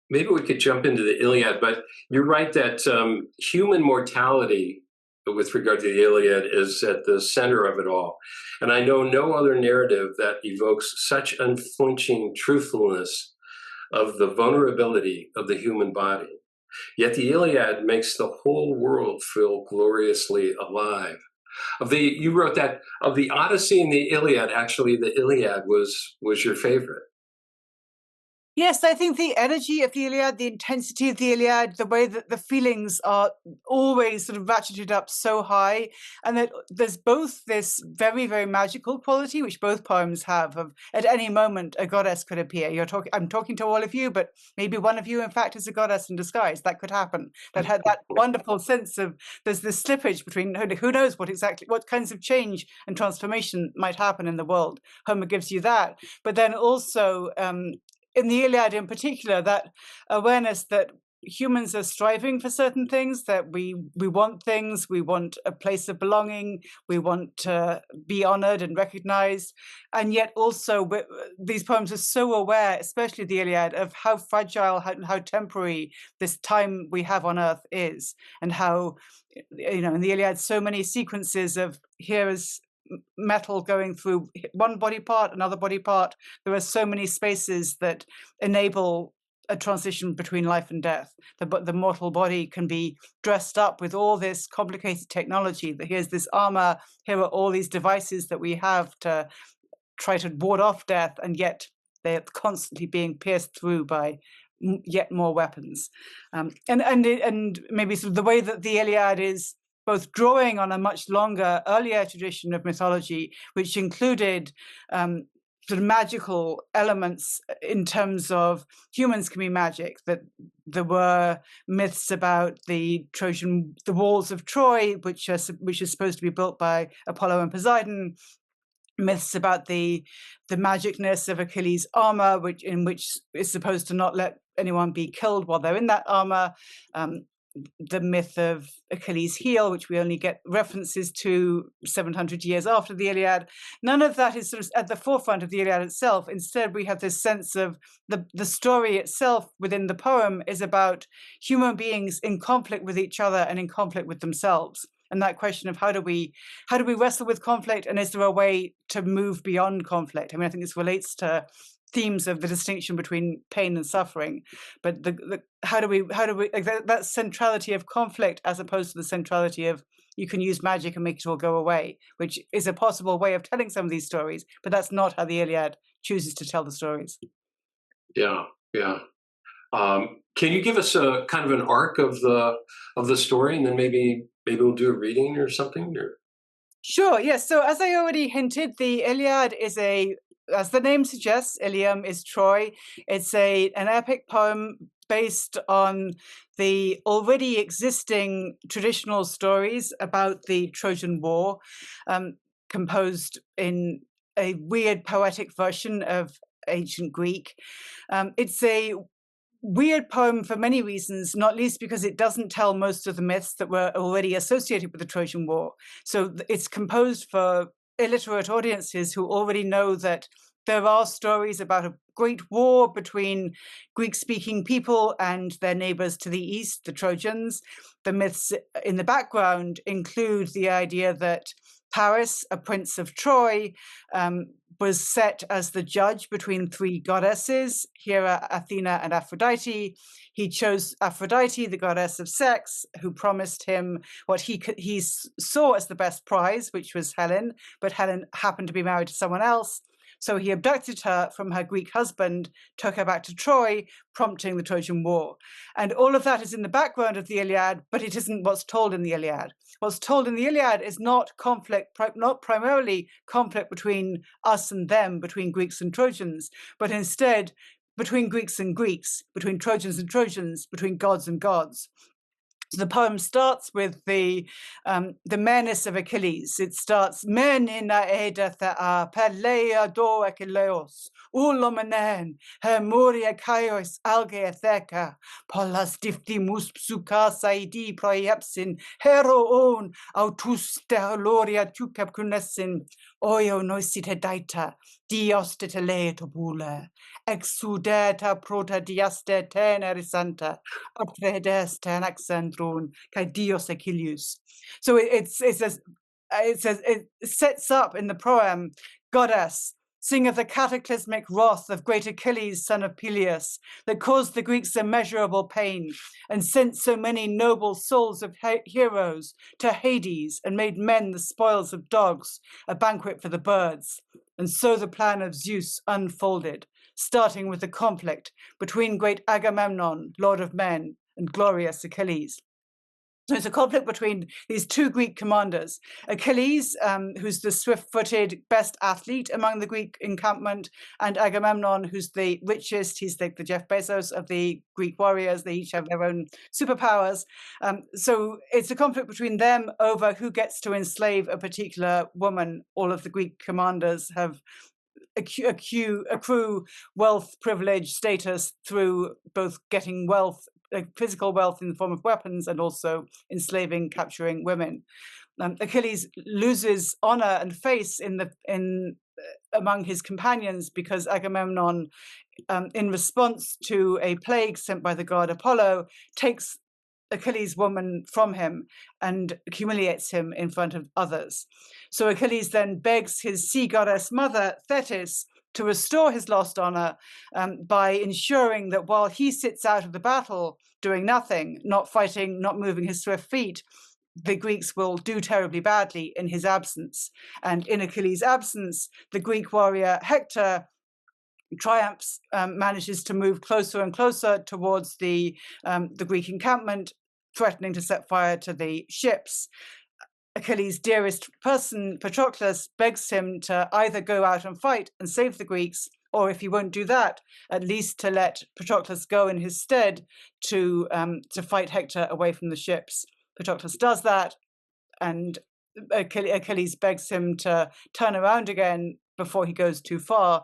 Maybe we could jump into the Iliad, but you're right that human mortality with regard to the Iliad is at the center of it all. And I know no other narrative that evokes such unflinching truthfulness of the vulnerability of the human body. Yet the Iliad makes the whole world feel gloriously alive. You wrote that of the Odyssey and the Iliad, actually the Iliad was your favorite. Yes, I think the energy of the Iliad, the intensity of the Iliad, the way that the feelings are always sort of ratcheted up so high, and that there's both this very, very magical quality, which both poems have, of at any moment a goddess could appear. I'm talking to all of you, but maybe one of you, in fact, is a goddess in disguise. That could happen. That had that wonderful sense of there's this slippage between who knows what kinds of change and transformation might happen in the world. Homer gives you that, but then also. In the Iliad in particular, that awareness that humans are striving for certain things, that we want things, we want a place of belonging, we want to be honored and recognized, and yet also these poems are so aware, especially the Iliad, of how fragile, how temporary this time we have on earth is, and how, in the Iliad, so many sequences of here is metal going through one body part, another body part. There are so many spaces that enable a transition between life and death. The mortal body can be dressed up with all this complicated technology. Here's this armor, here are all these devices that we have to try to ward off death, and yet they're constantly being pierced through by yet more weapons. And maybe sort of the way that the Iliad is both drawing on a much longer, earlier tradition of mythology, which included sort of magical elements in terms of humans can be magic, that there were myths about the walls of Troy, which are supposed to be built by Apollo and Poseidon, myths about the magicness of Achilles' armor, which is supposed to not let anyone be killed while they're in that armor. The myth of Achilles' heel, which we only get references to 700 years after the Iliad. None of that is sort of at the forefront of the Iliad itself. Instead, we have this sense of the story itself within the poem is about human beings in conflict with each other and in conflict with themselves. And that question of how do we wrestle with conflict, and is there a way to move beyond conflict? I mean, I think this relates to themes of the distinction between pain and suffering, but how do we like that centrality of conflict as opposed to the centrality of you can use magic and make it all go away, which is a possible way of telling some of these stories, but that's not how the Iliad chooses to tell the stories. Yeah. Can you give us a kind of an arc of the story, and then maybe we'll do a reading or something? Sure. Yes. So as I already hinted, the Iliad is as the name suggests, Ilium is Troy. It's an epic poem based on the already existing traditional stories about the Trojan War, composed in a weird poetic version of ancient Greek. It's a weird poem for many reasons, not least because it doesn't tell most of the myths that were already associated with the Trojan War. So it's composed for illiterate audiences who already know that there are stories about a great war between Greek-speaking people and their neighbors to the east, the Trojans. The myths in the background include the idea that Paris, a prince of Troy, was set as the judge between three goddesses, Hera, Athena, and Aphrodite. He chose Aphrodite, the goddess of sex, who promised him what he saw as the best prize, which was Helen, but Helen happened to be married to someone else. So he abducted her from her Greek husband, took her back to Troy, prompting the Trojan War. And all of that is in the background of the Iliad, but it isn't what's told in the Iliad. What's told in the Iliad is not primarily conflict between us and them, between Greeks and Trojans, but instead between Greeks and Greeks, between Trojans and Trojans, between gods and gods. So the poem starts with the menace of Achilles. It starts, "Men ina edatha pelea do Achilleos, ulomenen, hermuria kaios alge etheka, polas diftimus psuka saidi proiepsin, hero on autus teoloria tucap cunessin, Oio noisite daita, dios te le tobule, exudeta prota diaste tenerisanta, atredes tenaxandrun, kai dios Achilles. So it sets up in the poem, goddess, sing of the cataclysmic wrath of great Achilles, son of Peleus, that caused the Greeks immeasurable pain, and sent so many noble souls of heroes to Hades, and made men the spoils of dogs, a banquet for the birds. And so the plan of Zeus unfolded, starting with the conflict between great Agamemnon, lord of men, and glorious Achilles. So it's a conflict between these two Greek commanders. Achilles, who's the swift-footed best athlete among the Greek encampment, and Agamemnon, who's the richest. He's like the Jeff Bezos of the Greek warriors. They each have their own superpowers. So it's a conflict between them over who gets to enslave a particular woman. All of the Greek commanders have accrue wealth, privilege, status through both getting wealth, physical wealth in the form of weapons, and also enslaving, capturing women. Achilles loses honor and face among his companions because Agamemnon, in response to a plague sent by the god Apollo, takes Achilles' woman from him and humiliates him in front of others. So Achilles then begs his sea goddess mother, Thetis, to restore his lost honor by ensuring that while he sits out of the battle, doing nothing, not fighting, not moving his swift feet, the Greeks will do terribly badly in his absence. And in Achilles' absence, the Greek warrior Hector triumphs, manages to move closer and closer towards the Greek encampment, threatening to set fire to the ships. Achilles' dearest person, Patroclus, begs him to either go out and fight and save the Greeks, or if he won't do that, at least to let Patroclus go in his stead to fight Hector away from the ships. Patroclus does that, and Achilles begs him to turn around again before he goes too far.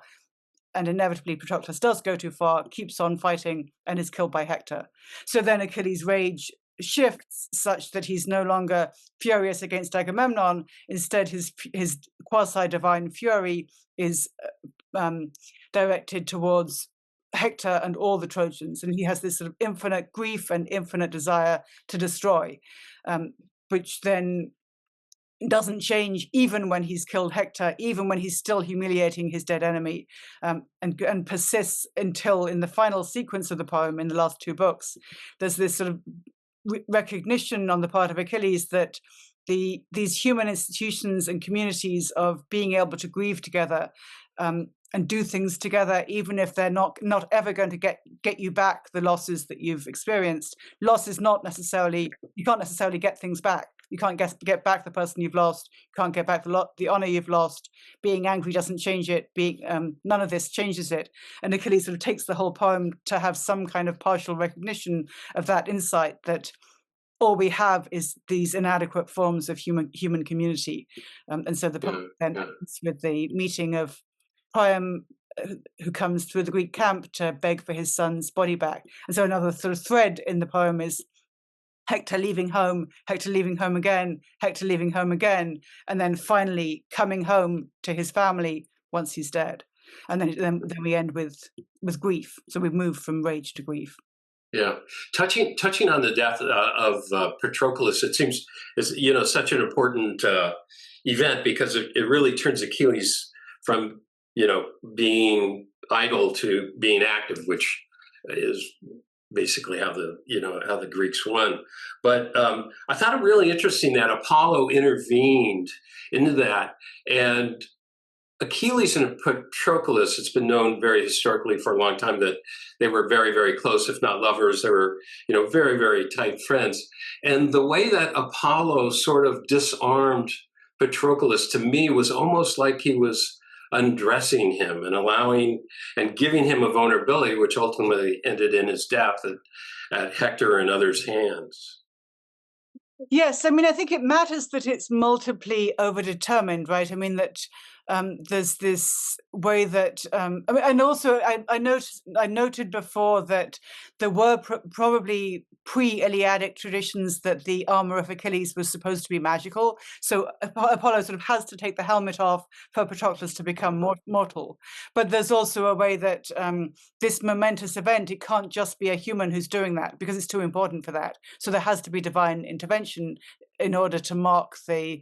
And inevitably, Patroclus does go too far, keeps on fighting, and is killed by Hector. So then Achilles' rage shifts such that he's no longer furious against Agamemnon. Instead, his quasi-divine fury is directed towards Hector and all the Trojans. And he has this sort of infinite grief and infinite desire to destroy, which then doesn't change even when he's killed Hector, even when he's still humiliating his dead enemy, and persists until in the final sequence of the poem, in the last two books, there's this sort of recognition on the part of Achilles that these human institutions and communities of being able to grieve together and do things together, even if they're not ever going to get you back the losses that you've experienced. Loss is not necessarily, you can't necessarily get things back. You can't get back the person you've lost. You can't get back the honor you've lost. Being angry doesn't change it. None of this changes it. And Achilles sort of takes the whole poem to have some kind of partial recognition of that insight, that all we have is these inadequate forms of human community. And so the poem then ends with the meeting of Priam, who comes through the Greek camp to beg for his son's body back. And so another sort of thread in the poem is Hector leaving home again, Hector leaving home again, and then finally coming home to his family once he's dead. And then we end with grief. So we've moved from rage to grief. Yeah, touching on the death of Patroclus, it seems is such an important event, because it really turns Achilles from being idle to being active, which is basically how the Greeks won. But I thought it really interesting that Apollo intervened into that, and Achilles and Patroclus, it's been known very historically for a long time that they were very, very close, if not lovers. They were, very, very tight friends. And the way that Apollo sort of disarmed Patroclus, to me, was almost like he was undressing him and allowing and giving him a vulnerability, which ultimately ended in his death at Hector and others' hands. Yes, I mean, I think it matters that it's multiply overdetermined, right? I mean, that there's this way that, and also I noted before that there were probably pre-Iliadic traditions that the armor of Achilles was supposed to be magical. So Apollo sort of has to take the helmet off for Patroclus to become mortal. But there's also a way that this momentous event, it can't just be a human who's doing that because it's too important for that. So there has to be divine intervention in order to mark the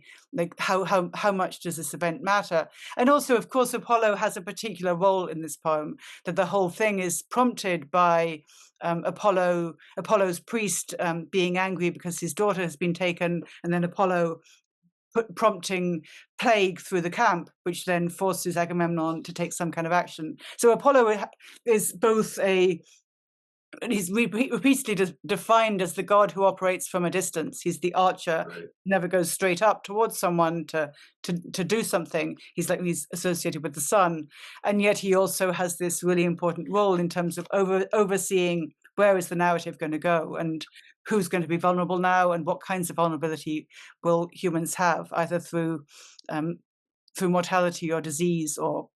how much does this event matter. And also, of course, Apollo has a particular role in this poem, that the whole thing is prompted by Apollo's priest being angry because his daughter has been taken, and then Apollo prompting plague through the camp, which then forces Agamemnon to take some kind of action. So Apollo is both he's repeatedly defined as the god who operates from a distance. He's the archer, Right. never goes straight up towards someone to do something. He's associated with the sun, and yet he also has this really important role in terms of overseeing where is the narrative going to go and who's going to be vulnerable now and what kinds of vulnerability will humans have, either through mortality or disease, or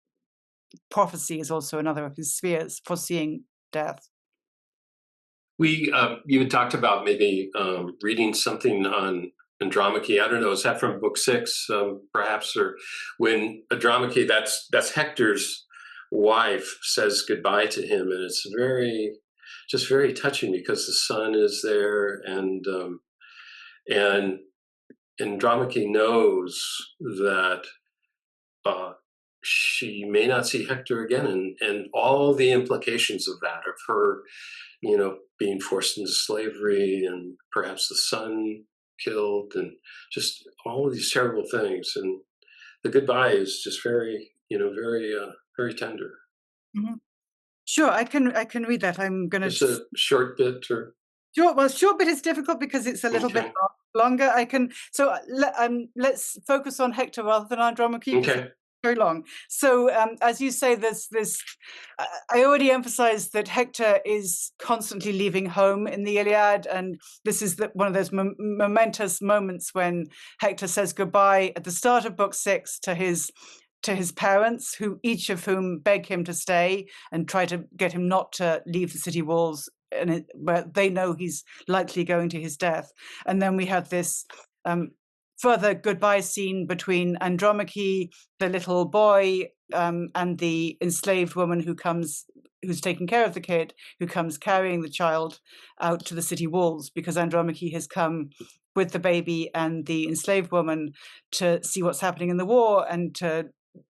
prophecy is also another of his spheres, foreseeing death. We you had talked about maybe reading something on Andromache. I don't know. Is that from book 6, perhaps, or when Andromache, that's Hector's wife, says goodbye to him, and it's just very touching because the sun is there, and Andromache knows that she may not see Hector again, and all the implications of that, of her, being forced into slavery and perhaps the son killed, and just all of these terrible things. And the goodbye is just very, very tender. Mm-hmm. Sure, I can read that. I'm going to just a short bit, or Sure. Well, short bit is difficult because it's a little bit longer. So let's focus on Hector rather than Andromache because it's very long. So as you say, there's this. I already emphasized that Hector is constantly leaving home in the Iliad, and this is one of those momentous moments when Hector says goodbye at the start of book 6 to his parents, who each of whom beg him to stay and try to get him not to leave the city walls, where they know he's likely going to his death. And then we have this further goodbye scene between Andromache, the little boy, and the enslaved woman who's taking care of the kid, who comes carrying the child out to the city walls, because Andromache has come with the baby and the enslaved woman to see what's happening in the war and to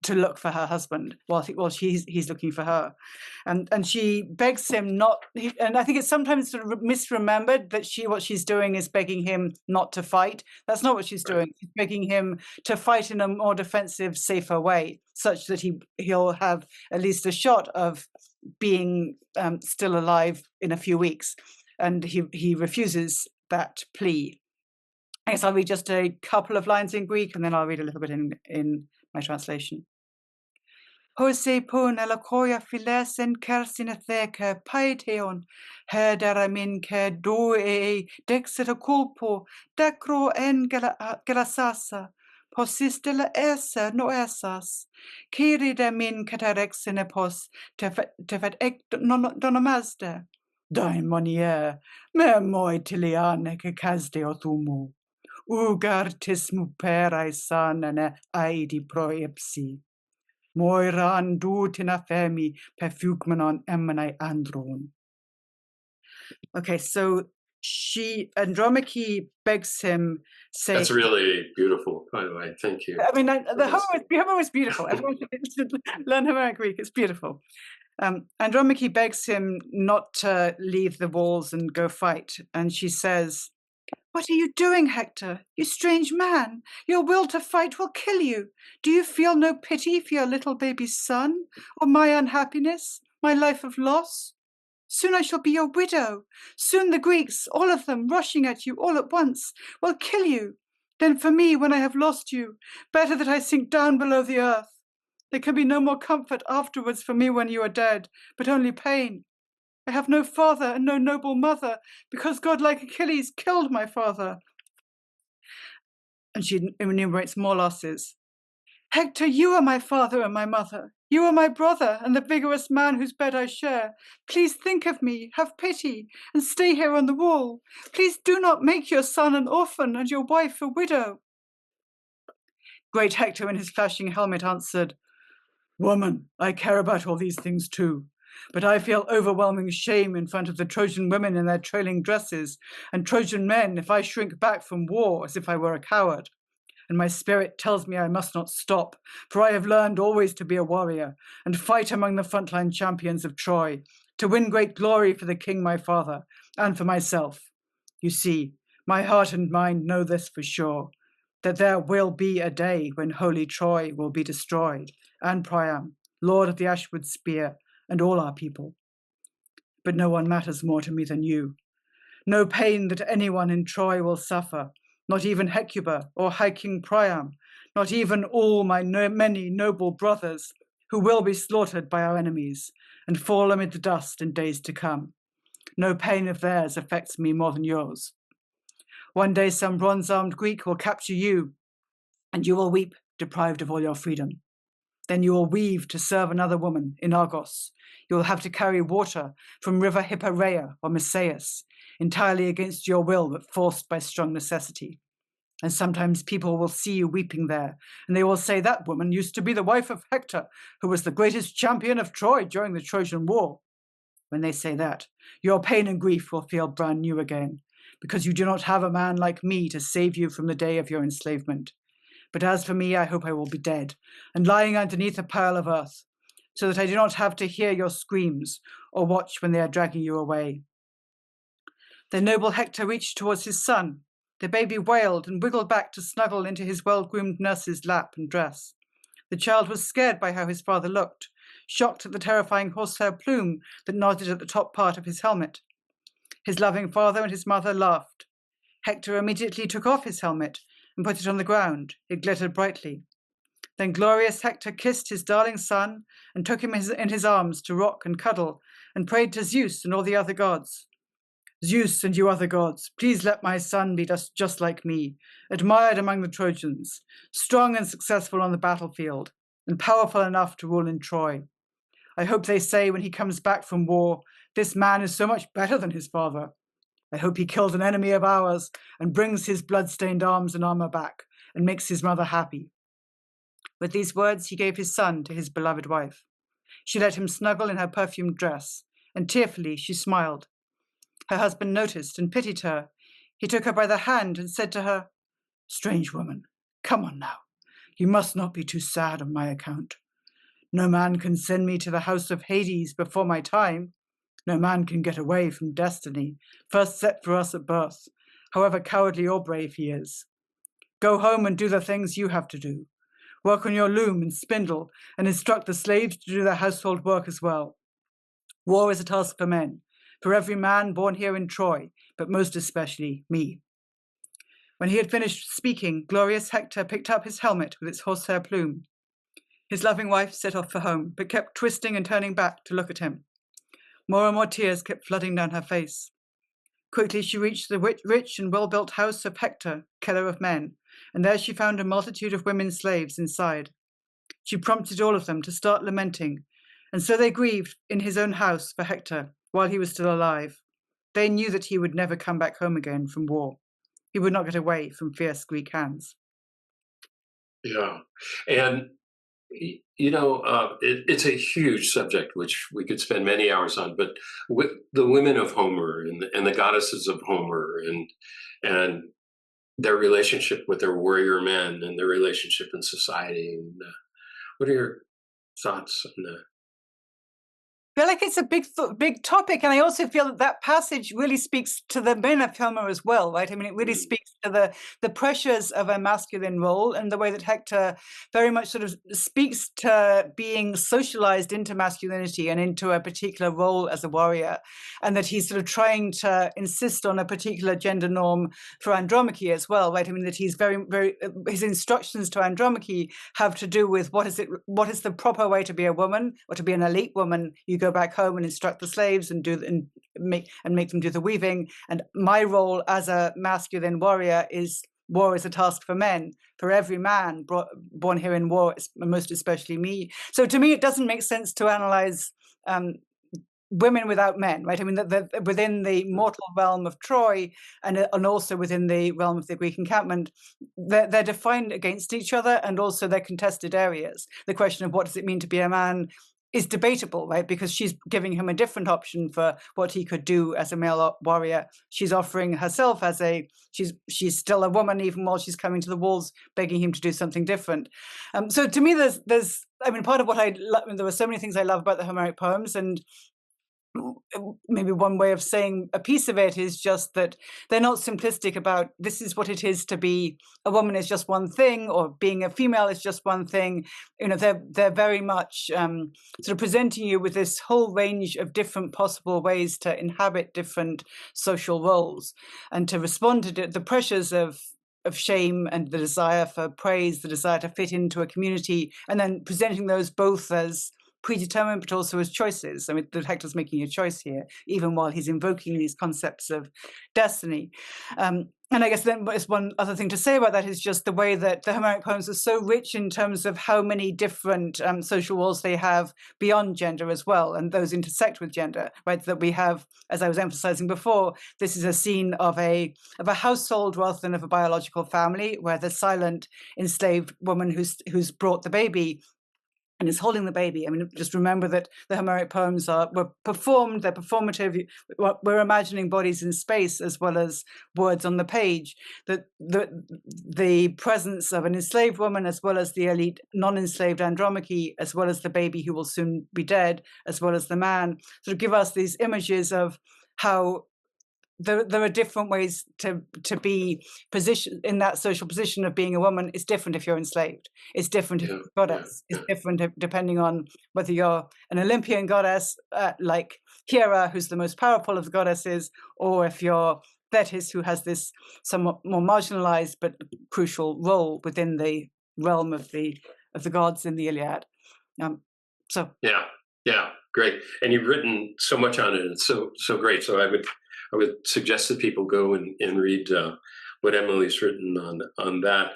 look for her husband while he's looking for her, and she begs him not. And I think it's sometimes sort of misremembered that what she's doing is begging him not to fight. That's not what she's doing. She's begging him to fight in a more defensive, safer way, such that he'll have at least a shot of being still alive in a few weeks. And he refuses that plea. I guess I'll read just a couple of lines in Greek, and then I'll read a little bit in my translation. Hose pon elakoia filesen kersin etheke paiteon, hedera min ke do dexeta culpo, decro en gelasasa, posistela esse no essas, kiride min catarexine pos, tefet ek donomazde, daimonier, me moi tiliane ke casde othumu. Ugartis muperai sanane aidi proepsi. Moiran dutina femi perfugmenon emanai andron. Okay, so Andromache begs him, saying... That's really beautiful, by the way. Thank you. I mean, the Homer is beautiful. Everyone should learn Homeric Greek. It's beautiful. Andromache begs him not to leave the walls and go fight. And she says, "What are you doing, Hector? You strange man. Your will to fight will kill you. Do you feel no pity for your little baby son, or my unhappiness, my life of loss? Soon I shall be your widow. Soon the Greeks, all of them, rushing at you all at once, will kill you. Then for me, when I have lost you, better that I sink down below the earth. There can be no more comfort afterwards for me when you are dead, but only pain. I have no father and no noble mother, because God, like Achilles, killed my father." And she enumerates more losses. Hector, you are my father and my mother. You are my brother and the vigorous man whose bed I share. Please think of me, have pity, and stay here on the wall. Please do not make your son an orphan and your wife a widow. Great Hector in his flashing helmet answered, Woman, I care about all these things too, but I feel overwhelming shame in front of the Trojan women in their trailing dresses, and Trojan men if I shrink back from war as if I were a coward. And my spirit tells me I must not stop, for I have learned always to be a warrior, and fight among the frontline champions of Troy, to win great glory for the king my father, and for myself. You see, my heart and mind know this for sure, that there will be a day when holy Troy will be destroyed, and Priam, lord of the Ashwood spear, and all our people. But no one matters more to me than you. No pain that anyone in Troy will suffer, not even Hecuba or High King Priam, not even all my many noble brothers, who will be slaughtered by our enemies and fall amid the dust in days to come. No pain of theirs affects me more than yours. One day some bronze-armed Greek will capture you, and you will weep, deprived of all your freedom. Then you will weave to serve another woman in Argos. You will have to carry water from river Hippareia or Mysias, entirely against your will but forced by strong necessity. And sometimes people will see you weeping there, and they will say that woman used to be the wife of Hector, who was the greatest champion of Troy during the Trojan War. When they say that, your pain and grief will feel brand new again, because you do not have a man like me to save you from the day of your enslavement. But as for me, I hope I will be dead, and lying underneath a pile of earth, so that I do not have to hear your screams or watch when they are dragging you away. Then noble Hector reached towards his son. The baby wailed and wiggled back to snuggle into his well-groomed nurse's lap and dress. The child was scared by how his father looked, shocked at the terrifying horsehair plume that nodded at the top part of his helmet. His loving father and his mother laughed. Hector immediately took off his helmet and put it on the ground. It glittered brightly. Then glorious Hector kissed his darling son and took him in his arms to rock and cuddle and prayed to Zeus and all the other gods. Zeus and you other gods, please let my son be just like me, admired among the Trojans, strong and successful on the battlefield, and powerful enough to rule in Troy. I hope they say when he comes back from war, this man is so much better than his father. I hope he kills an enemy of ours and brings his blood-stained arms and armor back and makes his mother happy. With these words, he gave his son to his beloved wife. She let him snuggle in her perfumed dress, and tearfully she smiled. Her husband noticed and pitied her. He took her by the hand and said to her, Strange woman, come on now. You must not be too sad on my account. No man can send me to the house of Hades before my time. No man can get away from destiny, first set for us at birth, however cowardly or brave he is. Go home and do the things you have to do. Work on your loom and spindle, and instruct the slaves to do their household work as well. War is a task for men, for every man born here in Troy, but most especially me. When he had finished speaking, glorious Hector picked up his helmet with its horsehair plume. His loving wife set off for home, but kept twisting and turning back to look at him. More and more tears kept flooding down her face. Quickly she reached the rich and well-built house of Hector, killer of men, and there she found a multitude of women slaves inside. She prompted all of them to start lamenting, and so they grieved in his own house for Hector while he was still alive. They knew that he would never come back home again from war. He would not get away from fierce Greek hands. Yeah. And, it's a huge subject, which we could spend many hours on, but with the women of Homer and the goddesses of Homer and their relationship with their warrior men and their relationship in society. And what are your thoughts on that? I feel like it's a big topic, and I also feel that passage really speaks to the men of Homer as well, right? I mean, it really speaks to the pressures of a masculine role and the way that Hector very much sort of speaks to being socialized into masculinity and into a particular role as a warrior, and that he's sort of trying to insist on a particular gender norm for Andromache as well, right? I mean, that he's his instructions to Andromache have to do with what is the proper way to be a woman or to be an elite woman. You go back home and instruct the slaves and make them do the weaving. And my role as a masculine warrior is war is a task for men, for every man born here in war, most especially me. So to me, it doesn't make sense to analyze women without men, right? I mean, within the mortal realm of Troy and also within the realm of the Greek encampment, they're defined against each other, and also they're contested areas. The question of what does it mean to be a man is debatable, right? Because she's giving him a different option for what he could do as a male warrior. She's offering herself as she's still a woman, even while she's coming to the walls, begging him to do something different. So to me, there's I mean, part of what there were so many things I love about the Homeric poems, and maybe one way of saying a piece of it is just that they're not simplistic about this is what it is to be a woman is just one thing, or being a female is just one thing. You know, they're very much sort of presenting you with this whole range of different possible ways to inhabit different social roles and to respond to the pressures of shame and the desire for praise, the desire to fit into a community, and then presenting those both as predetermined but also as choices. I mean, the Hector's making a choice here, even while he's invoking these concepts of destiny. And I guess then one other thing to say about that is just the way that the Homeric poems are so rich in terms of how many different social roles they have beyond gender as well, and those intersect with gender, right? That we have, as I was emphasizing before, this is a scene of a household rather than of a biological family, where the silent enslaved woman who's brought the baby and is holding the baby. I mean, just remember that the Homeric poems were performed, they're performative. We're imagining bodies in space as well as words on the page. That the presence of an enslaved woman, as well as the elite non-enslaved Andromache, as well as the baby who will soon be dead, as well as the man, sort of give us these images of how there are different ways to be positioned in that social position of being a woman. It's different if you're enslaved. It's different if you're a goddess. It's different depending on whether you're an Olympian goddess like Hera, who's the most powerful of the goddesses, or if you're Thetis, who has this somewhat more marginalized but crucial role within the realm of the gods in the Iliad. Yeah, great. And you've written so much on it. It's so great. So I would suggest that people go and read what Emily's written on that.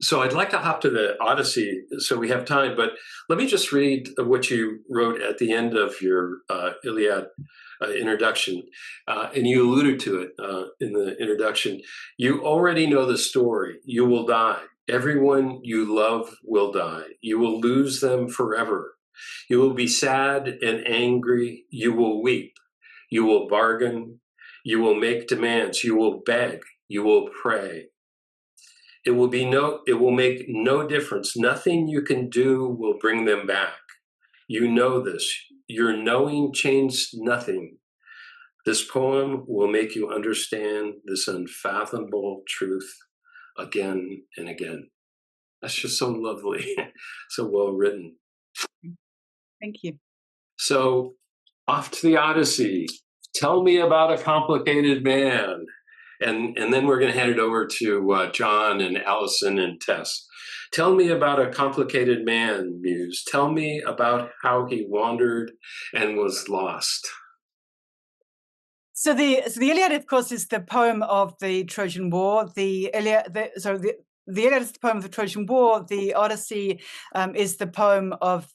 So I'd like to hop to the Odyssey, so we have time. But let me just read what you wrote at the end of your Iliad introduction, and you alluded to it in the introduction. You already know the story. You will die. Everyone you love will die. You will lose them forever. You will be sad and angry. You will weep. You will bargain. You will make demands. You will beg. You will pray. It will make no difference. Nothing you can do will bring them back. You know this. Your knowing changed nothing. This poem will make you understand this unfathomable truth again and again. That's just so lovely, so well written. Thank you. So, off to the Odyssey. Tell me about a complicated man. And then we're going to hand it over to John and Allison and Tess. Tell me about a complicated man, Muse. Tell me about how he wandered and was lost. So the Iliad, of course, is the poem of the Trojan War. The Iliad is the poem of the Trojan War. The Odyssey is the poem of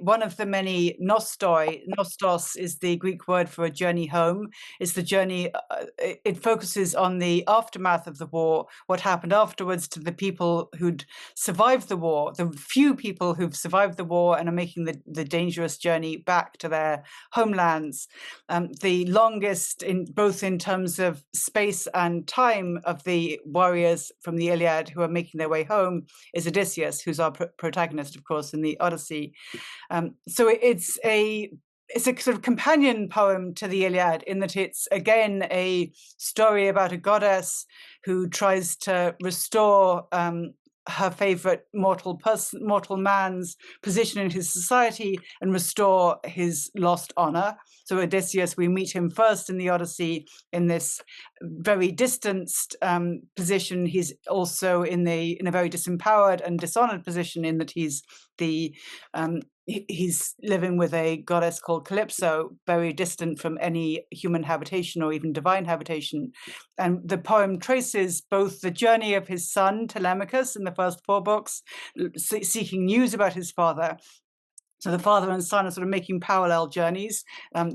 one of the many nostoi. Nostos is the Greek word for a journey home. It's the journey. It focuses on the aftermath of the war, what happened afterwards to the people who'd survived the war, the few people who've survived the war and are making the dangerous journey back to their homelands. The longest, both in terms of space and time, of the warriors from the Iliad who are making their way home is Odysseus, who's our protagonist, of course, in the Odyssey. So it's a sort of companion poem to the Iliad, in that it's again a story about a goddess who tries to restore her favorite mortal man's position in his society and restore his lost honor. So Odysseus, we meet him first in the Odyssey in this very distanced position. He's also in a very disempowered and dishonored position, in that he's the he's living with a goddess called Calypso, very distant from any human habitation or even divine habitation. And the poem traces both the journey of his son, Telemachus, in the first 4 books, seeking news about his father. So the father and son are sort of making parallel journeys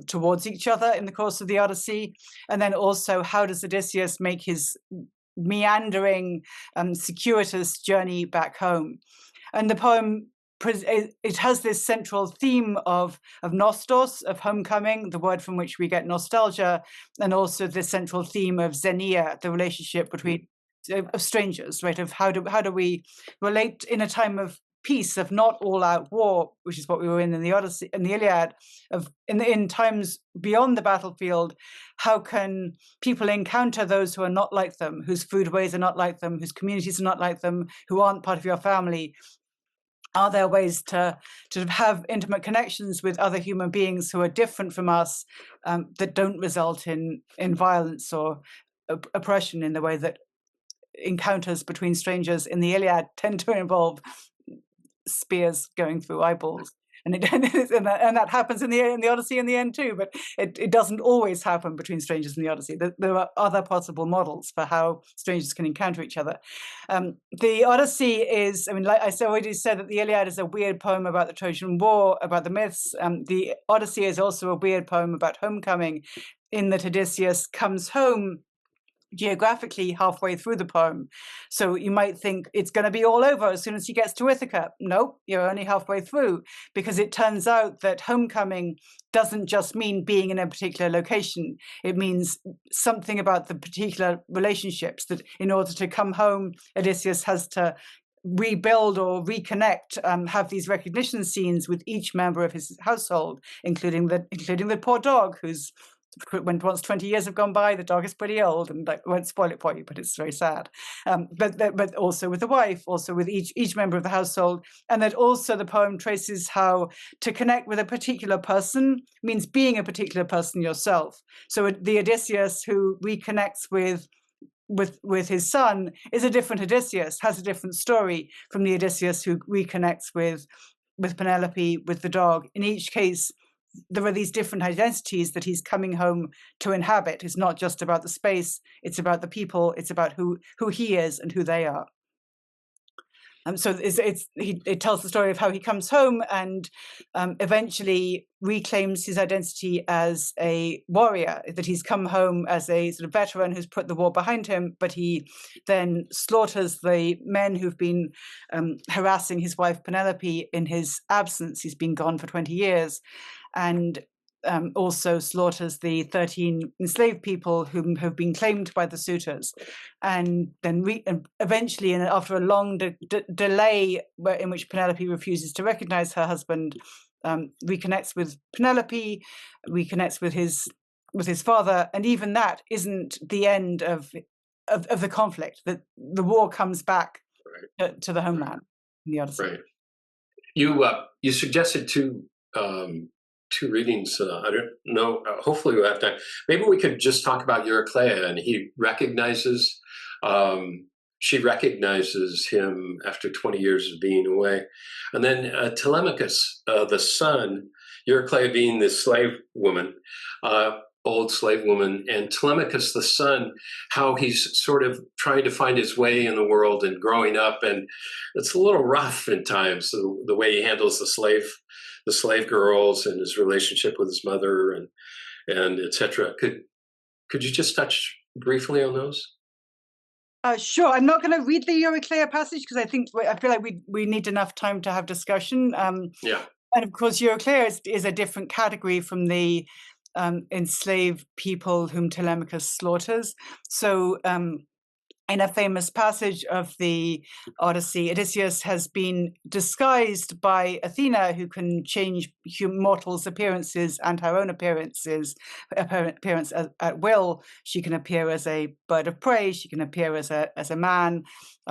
towards each other in the course of the Odyssey. And then also, how does Odysseus make his meandering, circuitous journey back home? And the poem, it has this central theme of nostos, of homecoming, the word from which we get nostalgia, and also this central theme of xenia, the relationship between of strangers, right? Of how do we relate in a time of peace, of not all-out war, which is what we were in the Odyssey and the Iliad, of in times beyond the battlefield, how can people encounter those who are not like them, whose food ways are not like them, whose communities are not like them, who aren't part of your family? Are there ways to have intimate connections with other human beings who are different from us, that don't result in violence or oppression in the way that encounters between strangers in the Iliad tend to involve spears going through eyeballs? And that happens in the Odyssey in the end too, but it doesn't always happen between strangers in the Odyssey. There are other possible models for how strangers can encounter each other. The Odyssey is, I mean, like I already said, that the Iliad is a weird poem about the Trojan War, about the myths. The Odyssey is also a weird poem about homecoming, in that Odysseus comes home geographically halfway through the poem. So you might think it's going to be all over as soon as he gets to Ithaca. Nope, you're only halfway through, because it turns out that homecoming doesn't just mean being in a particular location. It means something about the particular relationships, that in order to come home, Odysseus has to rebuild or reconnect, have these recognition scenes with each member of his household, including the poor dog, who's, when once 20 years have gone by, the dog is pretty old, and I won't spoil it for you, but it's very sad. But also with the wife, also with each member of the household, and that also the poem traces how to connect with a particular person means being a particular person yourself. So the Odysseus who reconnects with his son is a different Odysseus, has a different story from the Odysseus who reconnects with Penelope, with the dog. In each case, there are these different identities that he's coming home to inhabit. It's not just about the space, it's about the people, it's about who he is and who they are. So it tells the story of how he comes home and eventually reclaims his identity as a warrior, that he's come home as a sort of veteran who's put the war behind him, but he then slaughters the men who've been harassing his wife Penelope in his absence. He's been gone for 20 years. And also slaughters the 13 enslaved people whom have been claimed by the suitors. And then eventually, and after a long delay in which Penelope refuses to recognize her husband, reconnects with Penelope, reconnects with his father, and even that isn't the end of the conflict. That the war comes back to the homeland in the Odyssey. Right. You suggested two readings. I don't know. Hopefully, we'll have time. Maybe we could just talk about Eurycleia, and he recognizes. She recognizes him after 20 years of being away, and then Telemachus, the son, Eurycleia being the slave woman, old slave woman, and Telemachus, the son, how he's sort of trying to find his way in the world and growing up, and it's a little rough in times, the way he handles the slave girls and his relationship with his mother and etc. Could you just touch briefly on those? Sure. I'm not going to read the Eurycleia passage because I feel like we need enough time to have discussion. Yeah. And of course, Eurycleia is a different category from the enslaved people whom Telemachus slaughters. So in a famous passage of the Odyssey, Odysseus has been disguised by Athena, who can change mortals' appearances and her own appearance at will. She can appear as a bird of prey. She can appear as a man.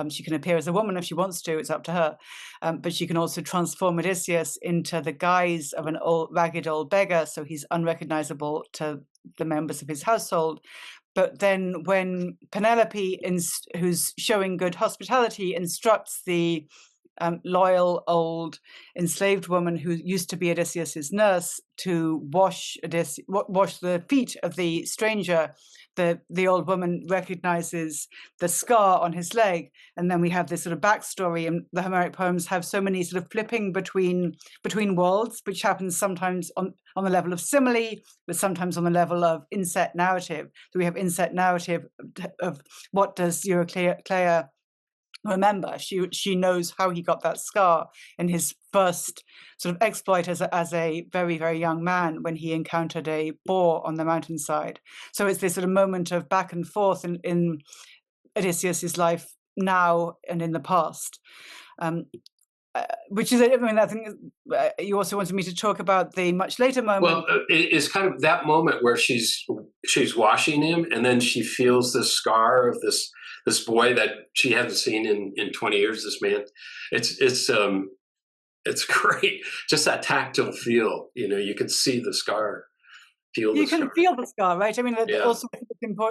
She can appear as a woman if she wants to. It's up to her. But she can also transform Odysseus into the guise of an ragged old beggar, so he's unrecognizable to the members of his household. But then when Penelope, who's showing good hospitality, instructs the loyal old enslaved woman who used to be Odysseus's nurse to wash the feet of the stranger. The old woman recognizes the scar on his leg, and then we have this sort of backstory. And the Homeric poems have so many sort of flipping between worlds, which happens sometimes on the level of simile, but sometimes on the level of inset narrative. So we have inset narrative of what does Eurycleia remember. She knows how he got that scar in his first sort of exploit as a very, very young man when he encountered a boar on the mountainside. So it's this sort of moment of back and forth in Odysseus's life now and in the past. Which is, I mean, I think you also wanted me to talk about the much later moment. Well, it's kind of that moment where she's washing him, and then she feels the scar of this boy that she hasn't seen in 20 years. This man, it's great. Just that tactile feel. You can see the scar. Feel the scar, right? I mean, also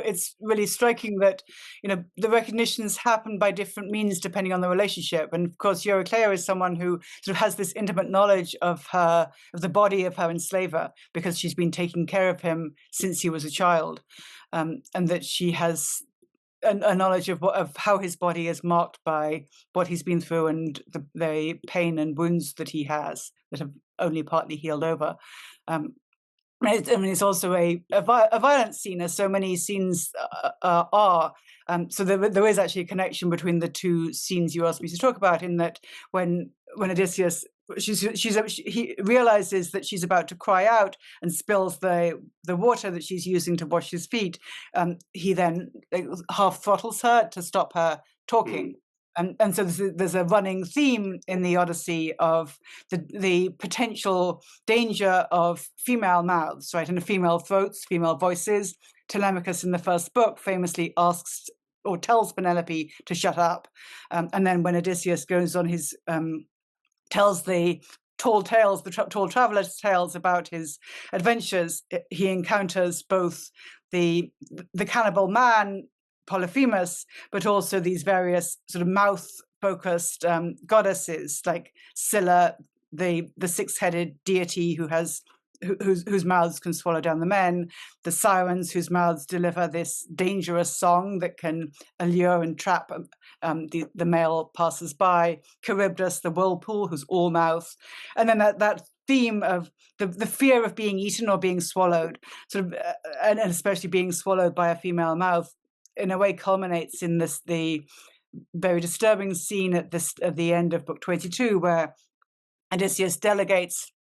it's really striking that the recognitions happen by different means depending on the relationship. And of course, Eurycleia is someone who sort of has this intimate knowledge of the body of her enslaver because she's been taking care of him since he was a child, and that she has a knowledge of how his body is marked by what he's been through and the pain and wounds that he has that have only partly healed over. I mean, it's also a violent scene, as so many scenes are. So there is actually a connection between the two scenes you asked me to talk about. In that, when Odysseus, he realizes that she's about to cry out and spills the water that she's using to wash his feet. He then half throttles her to stop her talking. And so there's a running theme in the Odyssey of the potential danger of female mouths, right, and female throats, female voices. Telemachus in the first book famously asks or tells Penelope to shut up. And then when Odysseus goes on his, tells the tall traveler's tales about his adventures, he encounters both the cannibal man, Polyphemus, but also these various sort of mouth-focused goddesses like Scylla, the six-headed deity whose mouths can swallow down the men, the sirens whose mouths deliver this dangerous song that can allure and trap the male passers-by, Charybdis, the whirlpool, who's all mouth, and then that theme of the fear of being eaten or being swallowed, sort of, and especially being swallowed by a female mouth, in a way culminates in the very disturbing scene at the end of book 22, where Odysseus delegates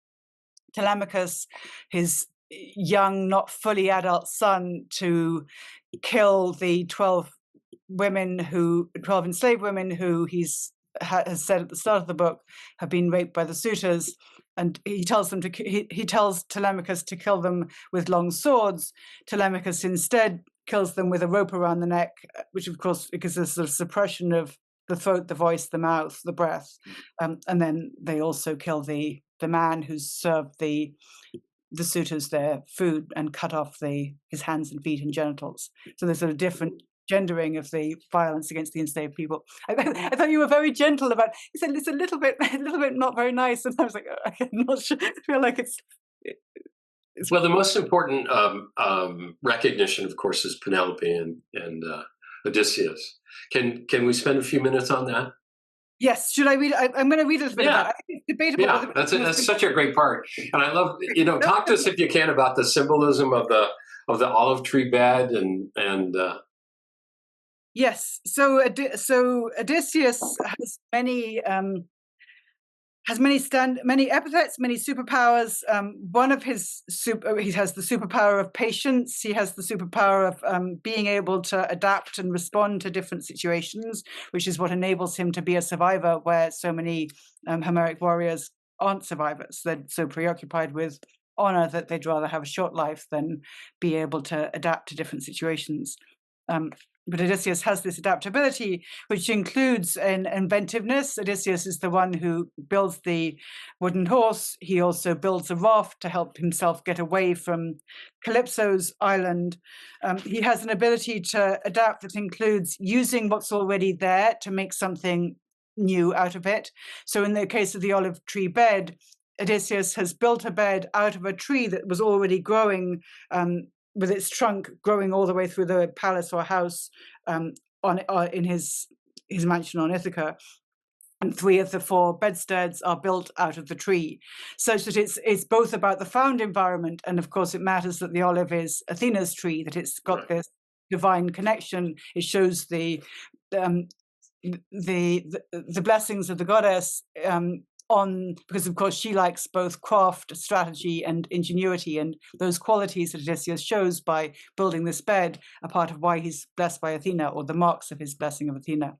Telemachus, his young, not fully adult son, to kill the 12 enslaved women who has said at the start of the book have been raped by the suitors. And he tells Telemachus to kill them with long swords. Telemachus instead kills them with a rope around the neck, which of course because there's a suppression of the throat, the voice, the mouth, the breath, and then they also kill the man who's served the suitors their food and cut off his hands and feet and genitals. So there's a different gendering of the violence against the enslaved people. I thought you were very gentle about. You said it's a little bit not very nice, and I was like, I'm not sure. I feel like it's. Well, the most important recognition, of course, is Penelope and Odysseus. Can we spend a few minutes on that? Yes. Should I read? I'm going to read a little bit about it. I think it's debatable. Yeah, that's such a great part, and I love. Talk to us if you can about the symbolism of the olive tree bed and. Yes. So Odysseus has many epithets, many superpowers. One of he has the superpower of patience. He has the superpower of being able to adapt and respond to different situations, which is what enables him to be a survivor where so many Homeric warriors aren't survivors. They're so preoccupied with honor that they'd rather have a short life than be able to adapt to different situations. But Odysseus has this adaptability, which includes an inventiveness. Odysseus is the one who builds the wooden horse. He also builds a raft to help himself get away from Calypso's island. He has an ability to adapt that includes using what's already there to make something new out of it. So in the case of the olive tree bed, Odysseus has built a bed out of a tree that was already growing, with its trunk growing all the way through the palace or house in his mansion on Ithaca. And 3 of the 4 bedsteads are built out of the tree, such that it's both about the found environment, and of course it matters that the olive is Athena's tree, that it's got this divine connection. It shows the blessings of the goddess because of course she likes both craft, strategy, and ingenuity, and those qualities that Odysseus shows by building this bed are part of why he's blessed by Athena, or the marks of his blessing of Athena.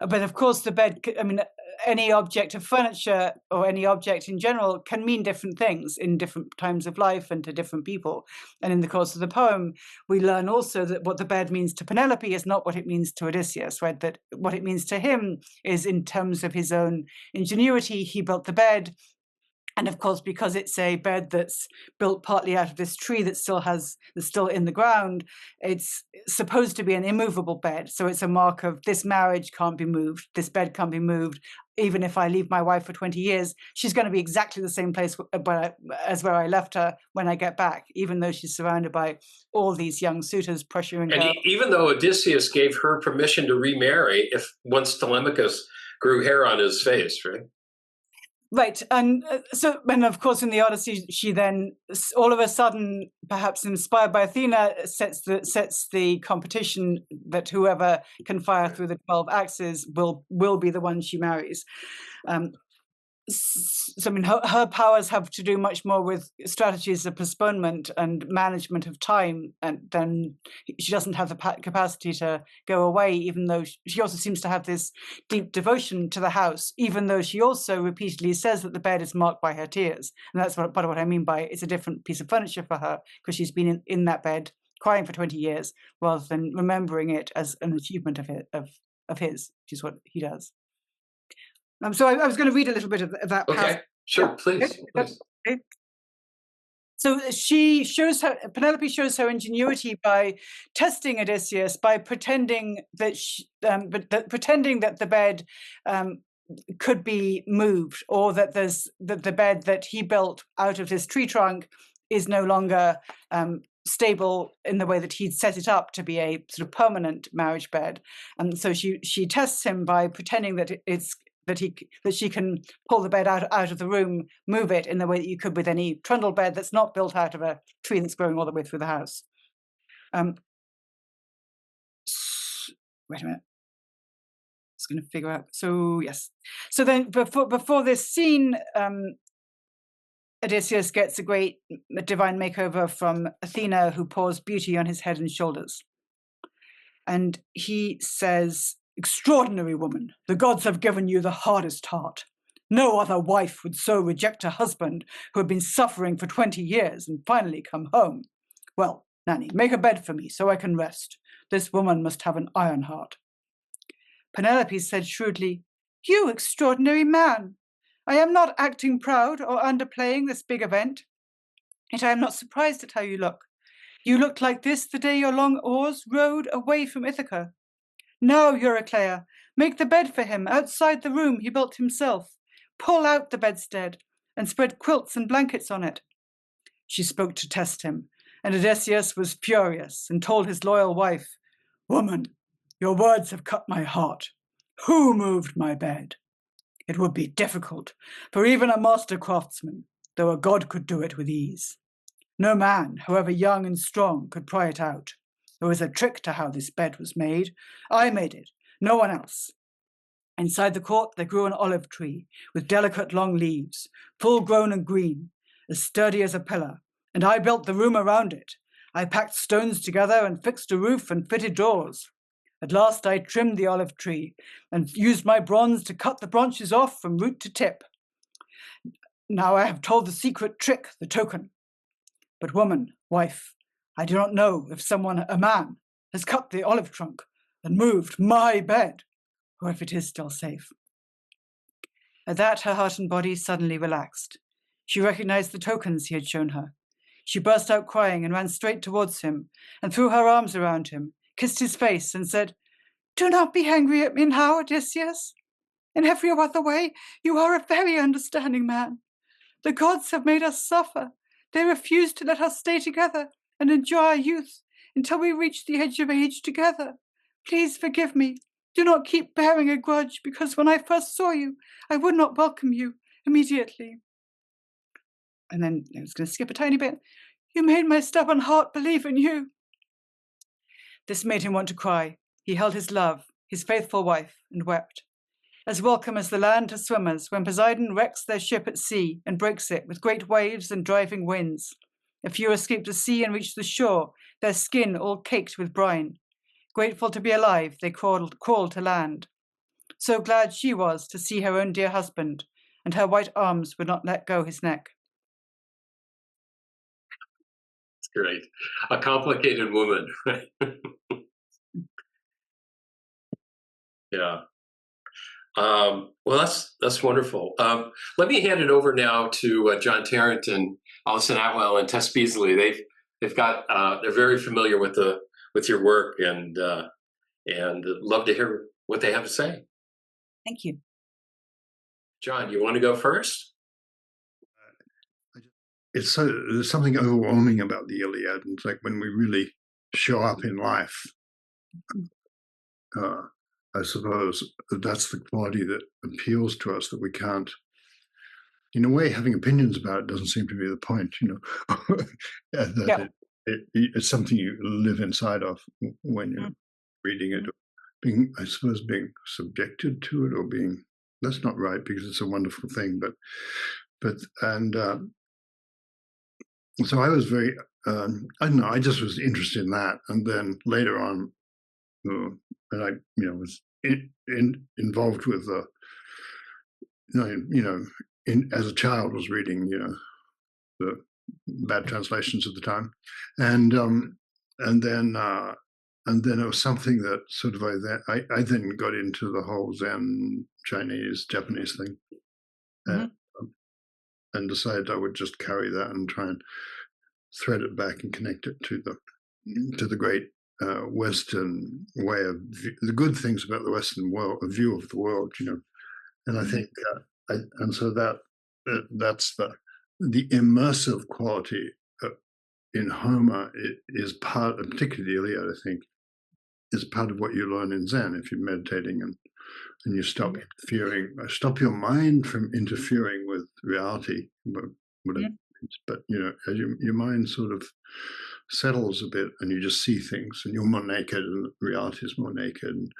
But of course the bed, I mean, any object of furniture or any object in general can mean different things in different times of life and to different people. And in the course of the poem, we learn also that what the bed means to Penelope is not what it means to Odysseus, right? That what it means to him is in terms of his own ingenuity. He built the bed. And of course, because it's a bed that's built partly out of this tree that's still in the ground, it's supposed to be an immovable bed. So it's a mark of this marriage can't be moved, this bed can't be moved. Even if I leave my wife for 20 years, she's going to be exactly the same place as where I left her when I get back, even though she's surrounded by all these young suitors pressuring her. And even though Odysseus gave her permission to remarry if once Telemachus grew hair on his face, right? Right, and of course in the Odyssey, she then all of a sudden, perhaps inspired by Athena, sets the competition that whoever can fire through the 12 axes will be the one she marries. So I mean, her powers have to do much more with strategies of postponement and management of time, and then she doesn't have the capacity to go away, even though she also seems to have this deep devotion to the house, even though she also repeatedly says that the bed is marked by her tears. And that's part of what I mean by it's a different piece of furniture for her, because she's been in that bed crying for 20 years rather than remembering it as an achievement of his, which is what he does. So I was going to read a little bit of that passage. Okay, sure, please. Okay. So Penelope shows her ingenuity by testing Odysseus by pretending that the bed could be moved, or that the bed that he built out of this tree trunk is no longer stable in the way that he'd set it up to be a sort of permanent marriage bed. And so she tests him by pretending that she can pull the bed out of the room, move it in the way that you could with any trundle bed that's not built out of a tree that's growing all the way through the house. Wait a minute. Just going to figure out. So yes. So then before this scene, Odysseus gets a great divine makeover from Athena, who pours beauty on his head and shoulders. And he says, "Extraordinary woman, the gods have given you the hardest heart. No other wife would so reject a husband who had been suffering for 20 years and finally come home. Well, Nanny, make a bed for me so I can rest. This woman must have an iron heart." Penelope said shrewdly, "You extraordinary man! I am not acting proud or underplaying this big event. Yet I am not surprised at how you look. You looked like this the day your long oars rowed away from Ithaca. Now, Eurycleia, make the bed for him outside the room he built himself. Pull out the bedstead and spread quilts and blankets on it." She spoke to test him, and Odysseus was furious and told his loyal wife, "Woman, your words have cut my heart. Who moved my bed? It would be difficult for even a master craftsman, though a god could do it with ease. No man, however young and strong, could pry it out. There was a trick to how this bed was made. I made it, no one else. Inside the court there grew an olive tree with delicate long leaves, full grown and green, as sturdy as a pillar, and I built the room around it. I packed stones together and fixed a roof and fitted doors. At last I trimmed the olive tree and used my bronze to cut the branches off from root to tip. Now I have told the secret trick, the token. But woman, wife, I do not know if a man, has cut the olive trunk and moved my bed, or if it is still safe." At that, her heart and body suddenly relaxed. She recognized the tokens he had shown her. She burst out crying and ran straight towards him and threw her arms around him, kissed his face, and said, "Do not be angry at me now, Odysseus. In every other way, you are a very understanding man. The gods have made us suffer. They refuse to let us stay together and enjoy our youth until we reach the edge of age together. Please forgive me. Do not keep bearing a grudge, because when I first saw you, I would not welcome you immediately. And then I was going to skip a tiny bit. You made my stubborn heart believe in you. This made him want to cry. He held his love, his faithful wife, and wept. As welcome as the land to swimmers when Poseidon wrecks their ship at sea and breaks it with great waves and driving winds. A few escape the sea and reach the shore, their skin all caked with brine. Grateful to be alive, they crawled to land. So glad she was to see her own dear husband, and her white arms would not let go his neck. It's great. A complicated woman, right? Yeah. Well, that's wonderful. Let me hand it over now to John Tarrant and Alison Atwell and Tess Beasley. They're very familiar with your work and love to hear what they have to say. Thank you. John, you want to go first? There's something overwhelming about the Iliad. It's like when we really show up in life. I suppose that's the quality that appeals to us, that we can't, in a way, having opinions about it doesn't seem to be the point, that it's something you live inside of when you're reading it, being subjected to it, or that's not right, because it's a wonderful thing, so I was very, I don't know, I just was interested in that. And then later on, and I, was involved with, as a child was reading, the bad translations at the time, and then it was something that sort of I then got into the whole Zen Japanese thing, and decided I would just carry that and try and thread it back and connect it to the great Western way of the good things about the Western world, a view of the world, and I think, and so that's the immersive quality in Homer is part, particularly the Iliad, I think, is part of what you learn in Zen if you're meditating and you stop your mind from interfering with reality, whatever. But as your mind sort of settles a bit and you just see things and you're more naked and reality is more naked, and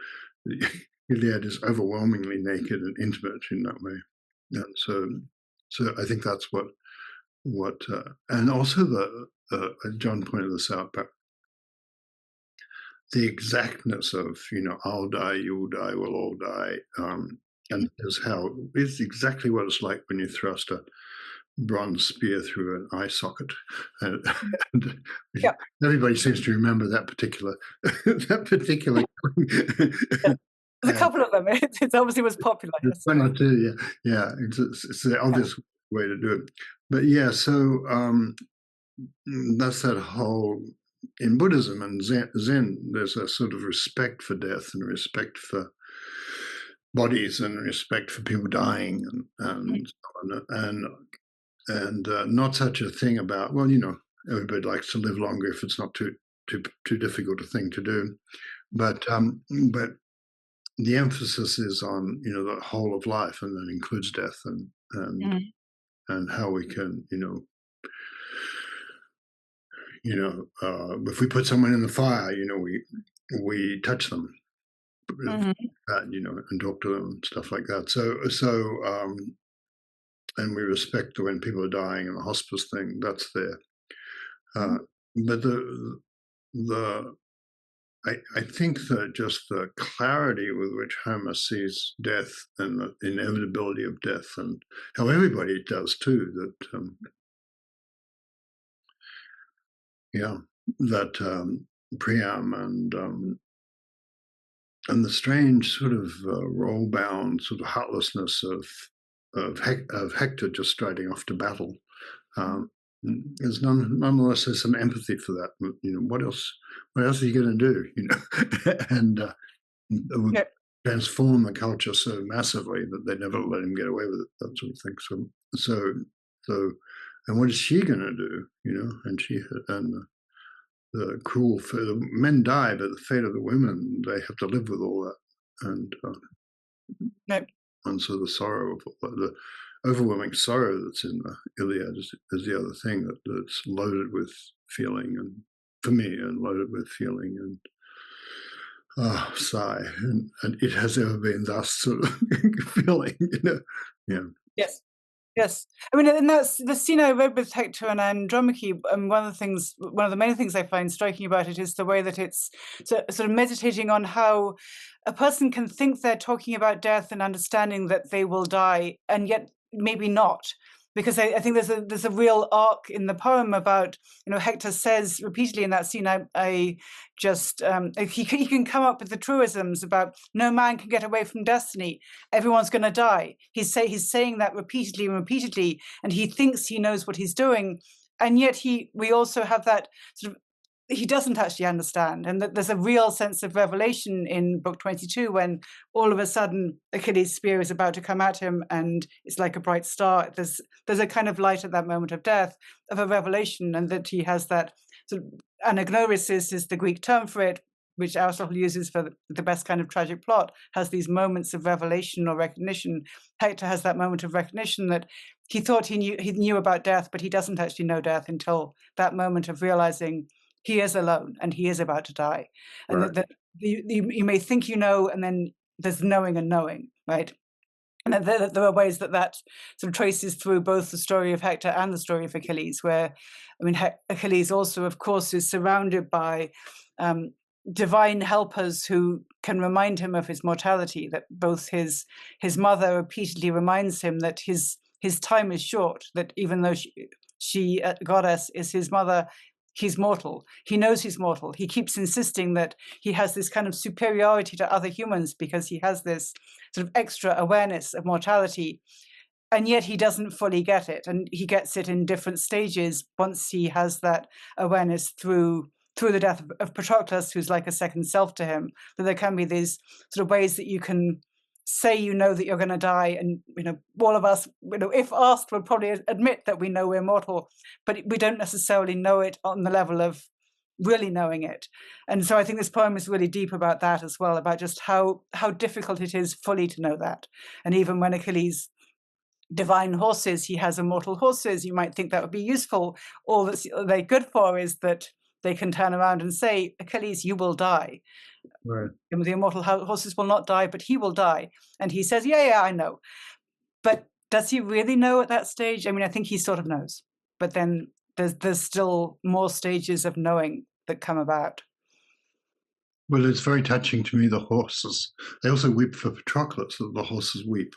the Iliad is overwhelmingly naked and intimate in that way. And so I think that's what and also John pointed this out, but the exactness of I'll die, you'll die, we'll all die, and it's exactly what it's like when you thrust a bronze spear through an eye socket, and everybody seems to remember that particular There's a couple of them. It obviously was popular. One or two, yeah. It's the obvious way to do it, but so that's that whole. In Buddhism and Zen, there's a sort of respect for death and respect for bodies and respect for people dying and not such a thing about, well, everybody likes to live longer if it's not too difficult a thing to do, but the emphasis is on the whole of life, and that includes death and how we can if we put someone in the fire, we touch them, and talk to them and stuff like that. So and we respect when people are dying, and the hospice thing, that's there. But I think that just the clarity with which Homer sees death and the inevitability of death, and how everybody does too, that Priam and the strange sort of role-bound sort of heartlessness of Hector just striding off to battle. There's nonetheless there's some empathy for that. What else are you going to do? And transform the culture so massively that they never let him get away with it, that sort of thing. So, and what is she going to do? And the cruel fate. The men die, but the fate of the women, they have to live with all that, and so the sorrow of the overwhelming sorrow that's in the Iliad is the other thing that's loaded with feeling, and for me, and loaded with feeling and sigh, and it has ever been thus sort of feeling, yeah. Yes. I mean, and that's the scene I read with Hector and Andromache. One of the main things I find striking about it is the way that it's sort of meditating on how a person can think they're talking about death and understanding that they will die, and yet maybe not. Because I think there's a real arc in the poem about, Hector says repeatedly in that scene, he can come up with the truisms about no man can get away from destiny, everyone's going to die. He's saying that repeatedly and repeatedly, and he thinks he knows what he's doing, and yet we also have that sort of, he doesn't actually understand, and that there's a real sense of revelation in book 22 when all of a sudden Achilles' spear is about to come at him, and it's like a bright star. There's a kind of light at that moment of death, of a revelation, and that he has that sort of anagnorisis is the Greek term for it, which Aristotle uses for the best kind of tragic plot, has these moments of revelation or recognition. Hector has that moment of recognition that he thought he knew about death, but he doesn't actually know death until that moment of realizing he is alone and he is about to die. And Right. that you may think you know, and then there's knowing and knowing, right? And there are ways that sort of traces through both the story of Hector and the story of Achilles, where, I mean, Achilles also, of course, is surrounded by divine helpers who can remind him of his mortality, that both his mother repeatedly reminds him that his time is short, that even though she goddess is his mother, he's mortal. He knows he's mortal. He keeps insisting that he has this kind of superiority to other humans because he has this sort of extra awareness of mortality, and yet he doesn't fully get it, and he gets it in different stages once he has that awareness through the death of Patroclus, who's like a second self to him. That there can be these sort of ways that you can say that you're going to die, and all of us, if asked, would probably admit that we know we're mortal, but we don't necessarily know it on the level of really knowing it. And so I think this poem is really deep about that as well, about just how difficult it is fully to know that. And even when Achilles divine horses, he has immortal horses, you might think that would be useful. All that they're good for is that they can turn around and say, Achilles, you will die. Right. And the immortal horses will not die, but he will die. And he says, yeah, I know. But does he really know at that stage? I mean, I think he sort of knows. But then there's still more stages of knowing that come about. Well, it's very touching to me, the horses. They also weep for Patroclus, the horses weep.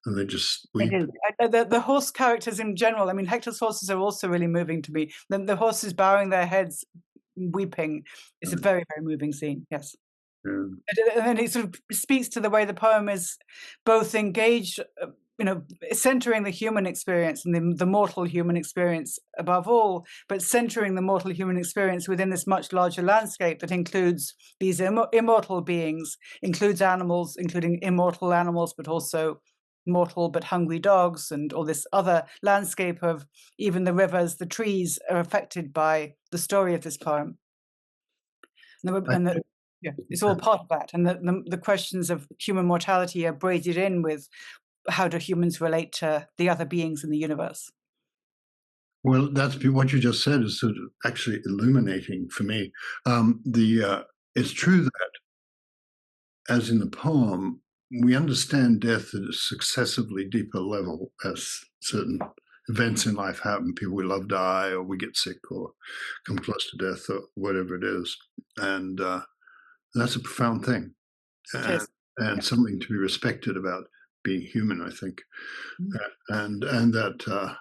And they just weep. The horse characters in general, I mean, Hector's horses are also really moving to me. The horses bowing their heads, weeping, is a very, very moving scene, yes. Yeah. And it sort of speaks to the way the poem is both engaged, centering the human experience and the mortal human experience above all, but centering the mortal human experience within this much larger landscape that includes these immortal beings, includes animals, including immortal animals, but also mortal but hungry dogs, and all this other landscape of even the rivers, the trees are affected by the story of this poem. It's all part of that. And the questions of human mortality are braided in with how do humans relate to the other beings in the universe. Well, that's what you just said is sort of actually illuminating for me. It's true that, as in the poem, we understand death at a successively deeper level as certain events in life happen. People we love die, or we get sick, or come close to death, or whatever it is. And that's a profound thing, and something to be respected about being human, I think. And that,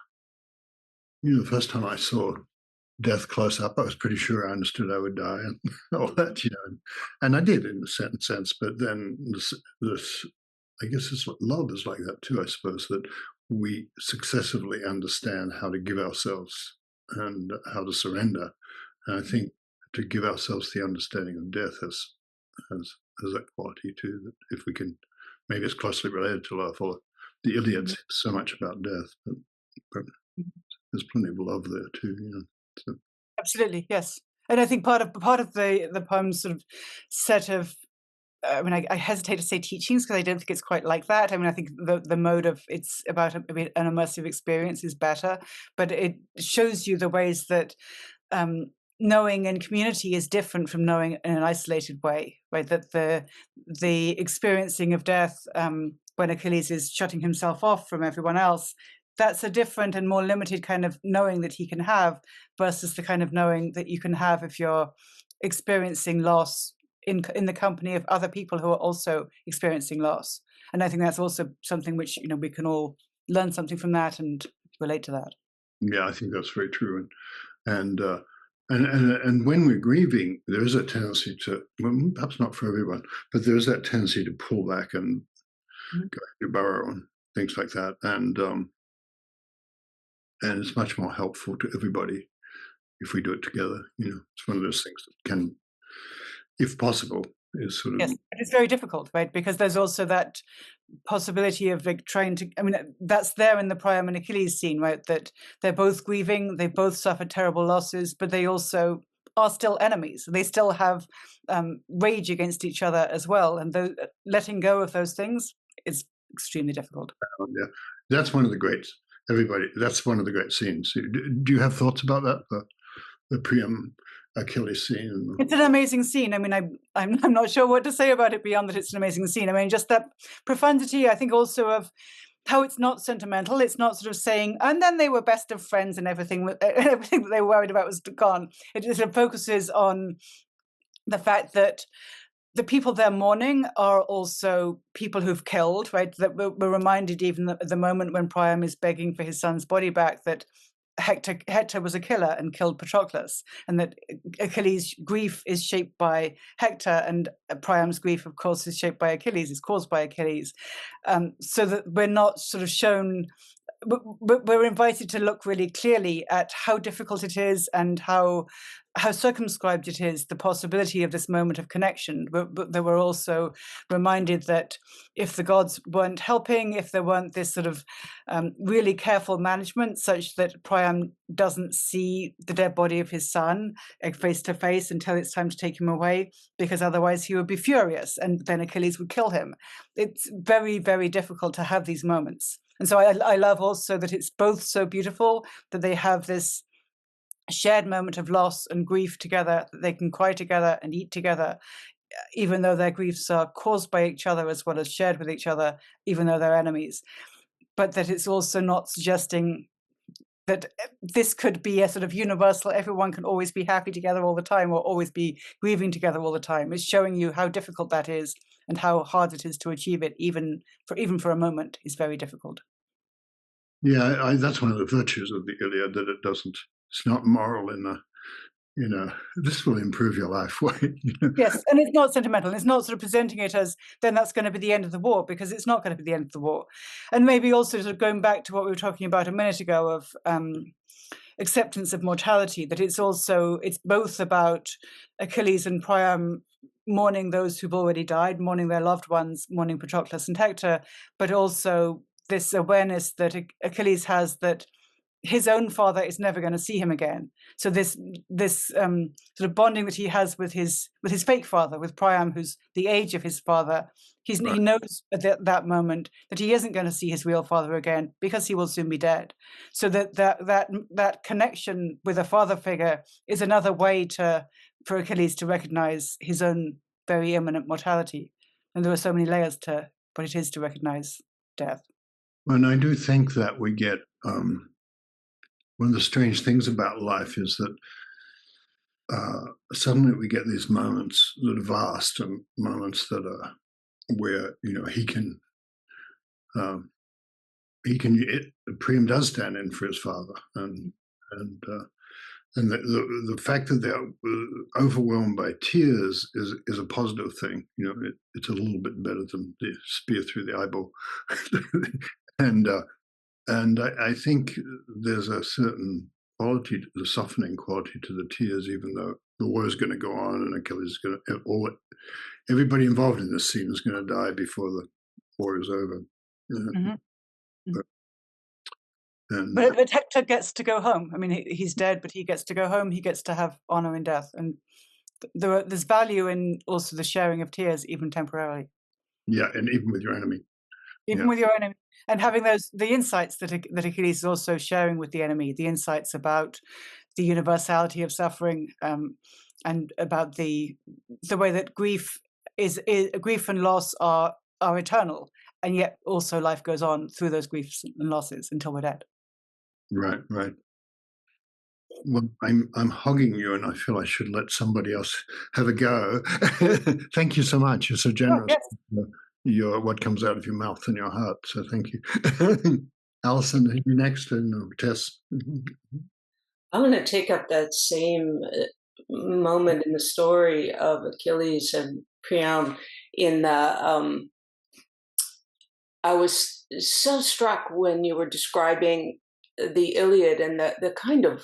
the first time I saw death close up, I was pretty sure I understood I would die and all that, and I did in a certain sense. But then this I guess this love is like that too, I suppose, that we successively understand how to give ourselves and how to surrender. And I think to give ourselves the understanding of death has that quality too. That if we can, maybe it's closely related to love. Or the Iliad says so much about death, but there's plenty of love there too. So. Absolutely, yes. And I think part of the poem's sort of set of, I mean, I hesitate to say teachings because I don't think it's quite like that. I mean, I think the mode of it's about an immersive experience is better, but it shows you the ways that knowing in community is different from knowing in an isolated way, right? That the experiencing of death when Achilles is shutting himself off from everyone else, that's a different and more limited kind of knowing that he can have versus the kind of knowing that you can have if you're experiencing loss in the company of other people who are also experiencing loss. And I think that's also something which, we can all learn something from that and relate to that. Yeah, I think that's very true. And when we're grieving, there is a tendency to, well, perhaps not for everyone, but there is that tendency to pull back and go into burrow and things like that. And it's much more helpful to everybody if we do it together. It's one of those things that can, if possible, is sort of... Yes, but it's very difficult, right? Because there's also that possibility of like trying to, I mean, that's there in the Priam and Achilles scene, right? That they're both grieving, they both suffered terrible losses, but they also are still enemies. They still have rage against each other as well. And letting go of those things is extremely difficult. Yeah, that's one of the great, that's one of the great scenes. Do you have thoughts about that? The Priam Achilles scene. It's an amazing scene. I mean, I'm not sure what to say about it beyond that it's an amazing scene. I mean, just that profundity, I think, also of how it's not sentimental. It's not sort of saying, and then they were best of friends and everything that they were worried about was gone. It sort of focuses on the fact that the people they're mourning are also people who've killed, right? That we're reminded even at the moment when Priam is begging for his son's body back that Hector was a killer and killed Patroclus, and that Achilles' grief is shaped by Hector, and Priam's grief, of course, is shaped by Achilles, is caused by Achilles. So that we're not sort of shown, we're invited to look really clearly at how difficult it is and how circumscribed it is, the possibility of this moment of connection. But we're also reminded that if the gods weren't helping, if there weren't this sort of really careful management such that Priam doesn't see the dead body of his son face to face until it's time to take him away, because otherwise he would be furious and then Achilles would kill him. It's very, very difficult to have these moments. And so I love also that it's both so beautiful that they have this shared moment of loss and grief together, that they can cry together and eat together, even though their griefs are caused by each other as well as shared with each other, even though they're enemies. But that it's also not suggesting that this could be a sort of universal, everyone can always be happy together all the time or always be grieving together all the time. It's showing you how difficult that is and how hard it is to achieve it, even for a moment, is very difficult. Yeah, that's one of the virtues of the Iliad, that it's not moral in this will improve your life way. Yes, and it's not sentimental. It's not sort of presenting it as then that's going to be the end of the war, because it's not going to be the end of the war. And maybe also sort of going back to what we were talking about a minute ago of acceptance of mortality, that it's both about Achilles and Priam mourning those who've already died, mourning their loved ones, mourning Patroclus and Hector, but also this awareness that Achilles has that his own father is never going to see him again. So this sort of bonding that he has with his fake father, with Priam, who's the age of his father, he knows at that moment that he isn't going to see his real father again because he will soon be dead. So that connection with a father figure is another way for Achilles to recognize his own very imminent mortality. And there are so many layers to what it is to recognize death. And I do think that we get one of the strange things about life is that suddenly we get these moments that are vast, and moments that are where Priam does stand in for his father, and the fact that they're overwhelmed by tears is a positive thing. It's a little bit better than the spear through the eyeball, and I think there's a certain quality, the softening quality to the tears, even though the war is going to go on and Achilles is going to, everybody involved in this scene is going to die before the war is over. Mm-hmm. And But Hector gets to go home. I mean, he's dead, but he gets to go home. He gets to have honor in death, and there's value in also the sharing of tears, even temporarily. yeah, and even with your enemy. Even with your enemy, and having the insights that Achilles is also sharing with the enemy, the insights about the universality of suffering, and about the way that grief and loss are eternal, and yet also life goes on through those griefs and losses until we're dead. Right. Well, I'm hogging you, and I feel I should let somebody else have a go. Thank you so much. You're so generous. Yes. Your what comes out of your mouth and your heart. So thank you. Alison, you next, and Tess. I'm going to take up that same moment in the story of Achilles and Priam. I was so struck when you were describing the Iliad and the kind of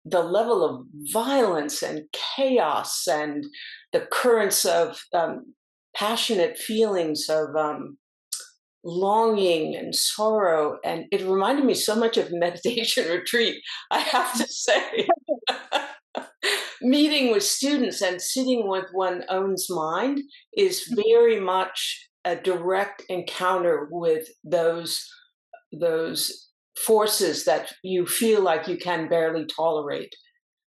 the level of violence and chaos and the currents of passionate feelings of longing and sorrow. And it reminded me so much of meditation retreat, I have to say. Meeting with students and sitting with one's own mind is very much a direct encounter with those forces that you feel like you can barely tolerate,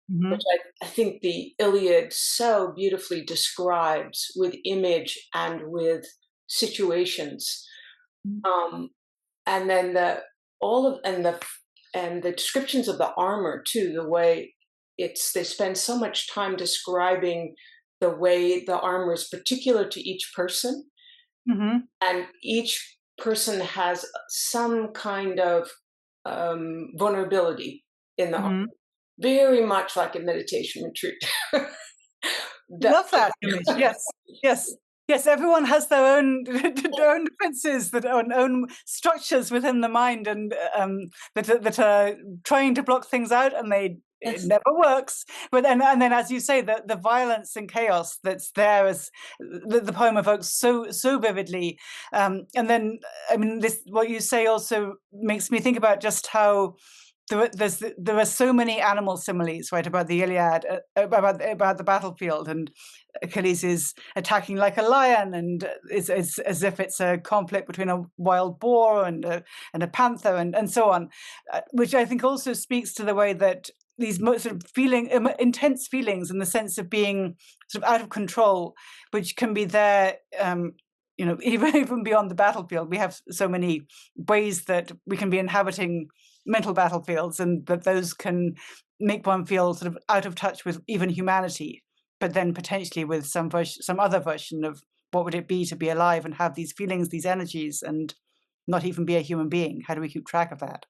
which I think the Iliad so beautifully describes with image and with situations. And then the descriptions of the armor too, the way they spend so much time describing the way the armor is particular to each person, and each person has some kind of vulnerability in the armor, very much like a meditation retreat. Love that image. Yes. Everyone has their own defenses, own structures within the mind, and that are trying to block things out, and it never works. But then, as you say, the violence and chaos that's there, as the poem evokes so vividly. And then, I mean, what you say also makes me think about just how there are so many animal similes, right, about the Iliad, about the battlefield, and Achilles is attacking like a lion, and it's as if it's a conflict between a wild boar and a panther, and so on, which I think also speaks to the way that these sort of intense feelings, in the sense of being sort of out of control, which can be there, even beyond the battlefield. We have so many ways that we can be inhabiting mental battlefields, and that those can make one feel sort of out of touch with even humanity, but then potentially with some other version of what would it be to be alive and have these feelings, these energies, and not even be a human being. How do we keep track of that?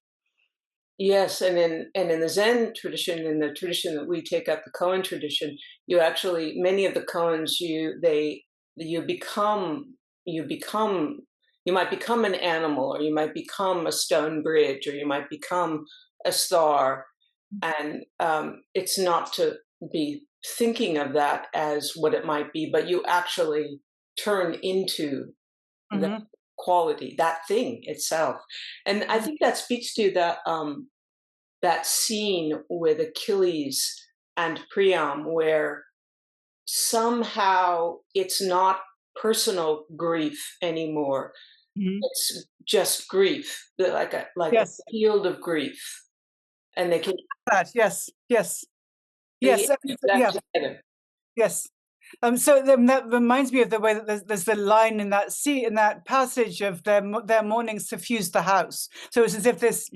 Yes, and in the Zen tradition, in the tradition that we take up, the koan tradition, you actually, many of the koans, you might become an animal, or you might become a stone bridge, or you might become a star. And it's not to be thinking of that as what it might be, but you actually turn into the quality, that thing itself. And I think that speaks to that scene with Achilles and Priam, where somehow it's not personal grief anymore. It's just grief, like a field of grief, and they can yes. So that reminds me of the way that there's the line in that passage of their mourning suffused the house. So it's as if this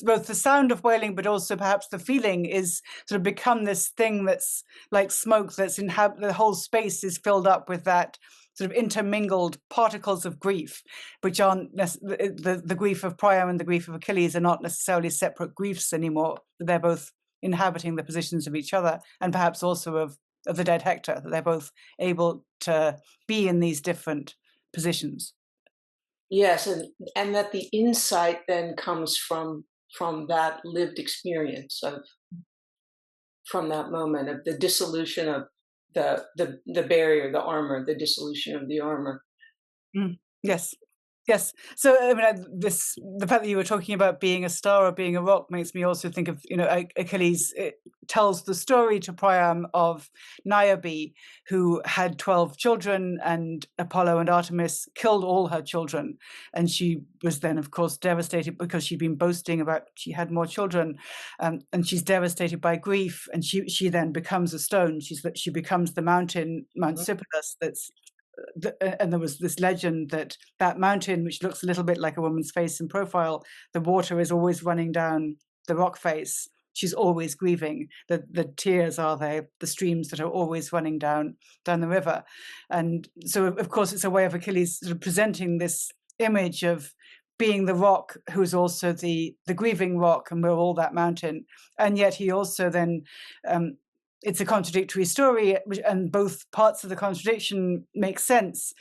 both the sound of wailing, but also perhaps the feeling, is sort of become this thing that's like smoke, that's the whole space is filled up with that sort of intermingled particles of grief, which aren't the grief of Priam and the grief of Achilles are not necessarily separate griefs anymore. They're both inhabiting the positions of each other, and perhaps also of the dead Hector, that they're both able to be in these different positions. Yes, and that the insight then comes from from that lived experience from that moment of the dissolution of the barrier, the armor, the dissolution of the armor. Yes. Yes. So, I mean, the fact that you were talking about being a star or being a rock makes me also think of, Achilles tells the story to Priam of Niobe, who had 12 children, and Apollo and Artemis killed all her children. And she was then, of course, devastated because she'd been boasting about she had more children. And she's devastated by grief. And she then becomes a stone. She becomes the mountain, Mount Sipylus, and there was this legend that mountain, which looks a little bit like a woman's face in profile, the water is always running down the rock face. She's always grieving. The tears are the streams that are always running down the river. And so, of course, it's a way of Achilles sort of presenting this image of being the rock who's also the grieving rock, and we're all that mountain. And yet he also then it's a contradictory story, and both parts of the contradiction make sense,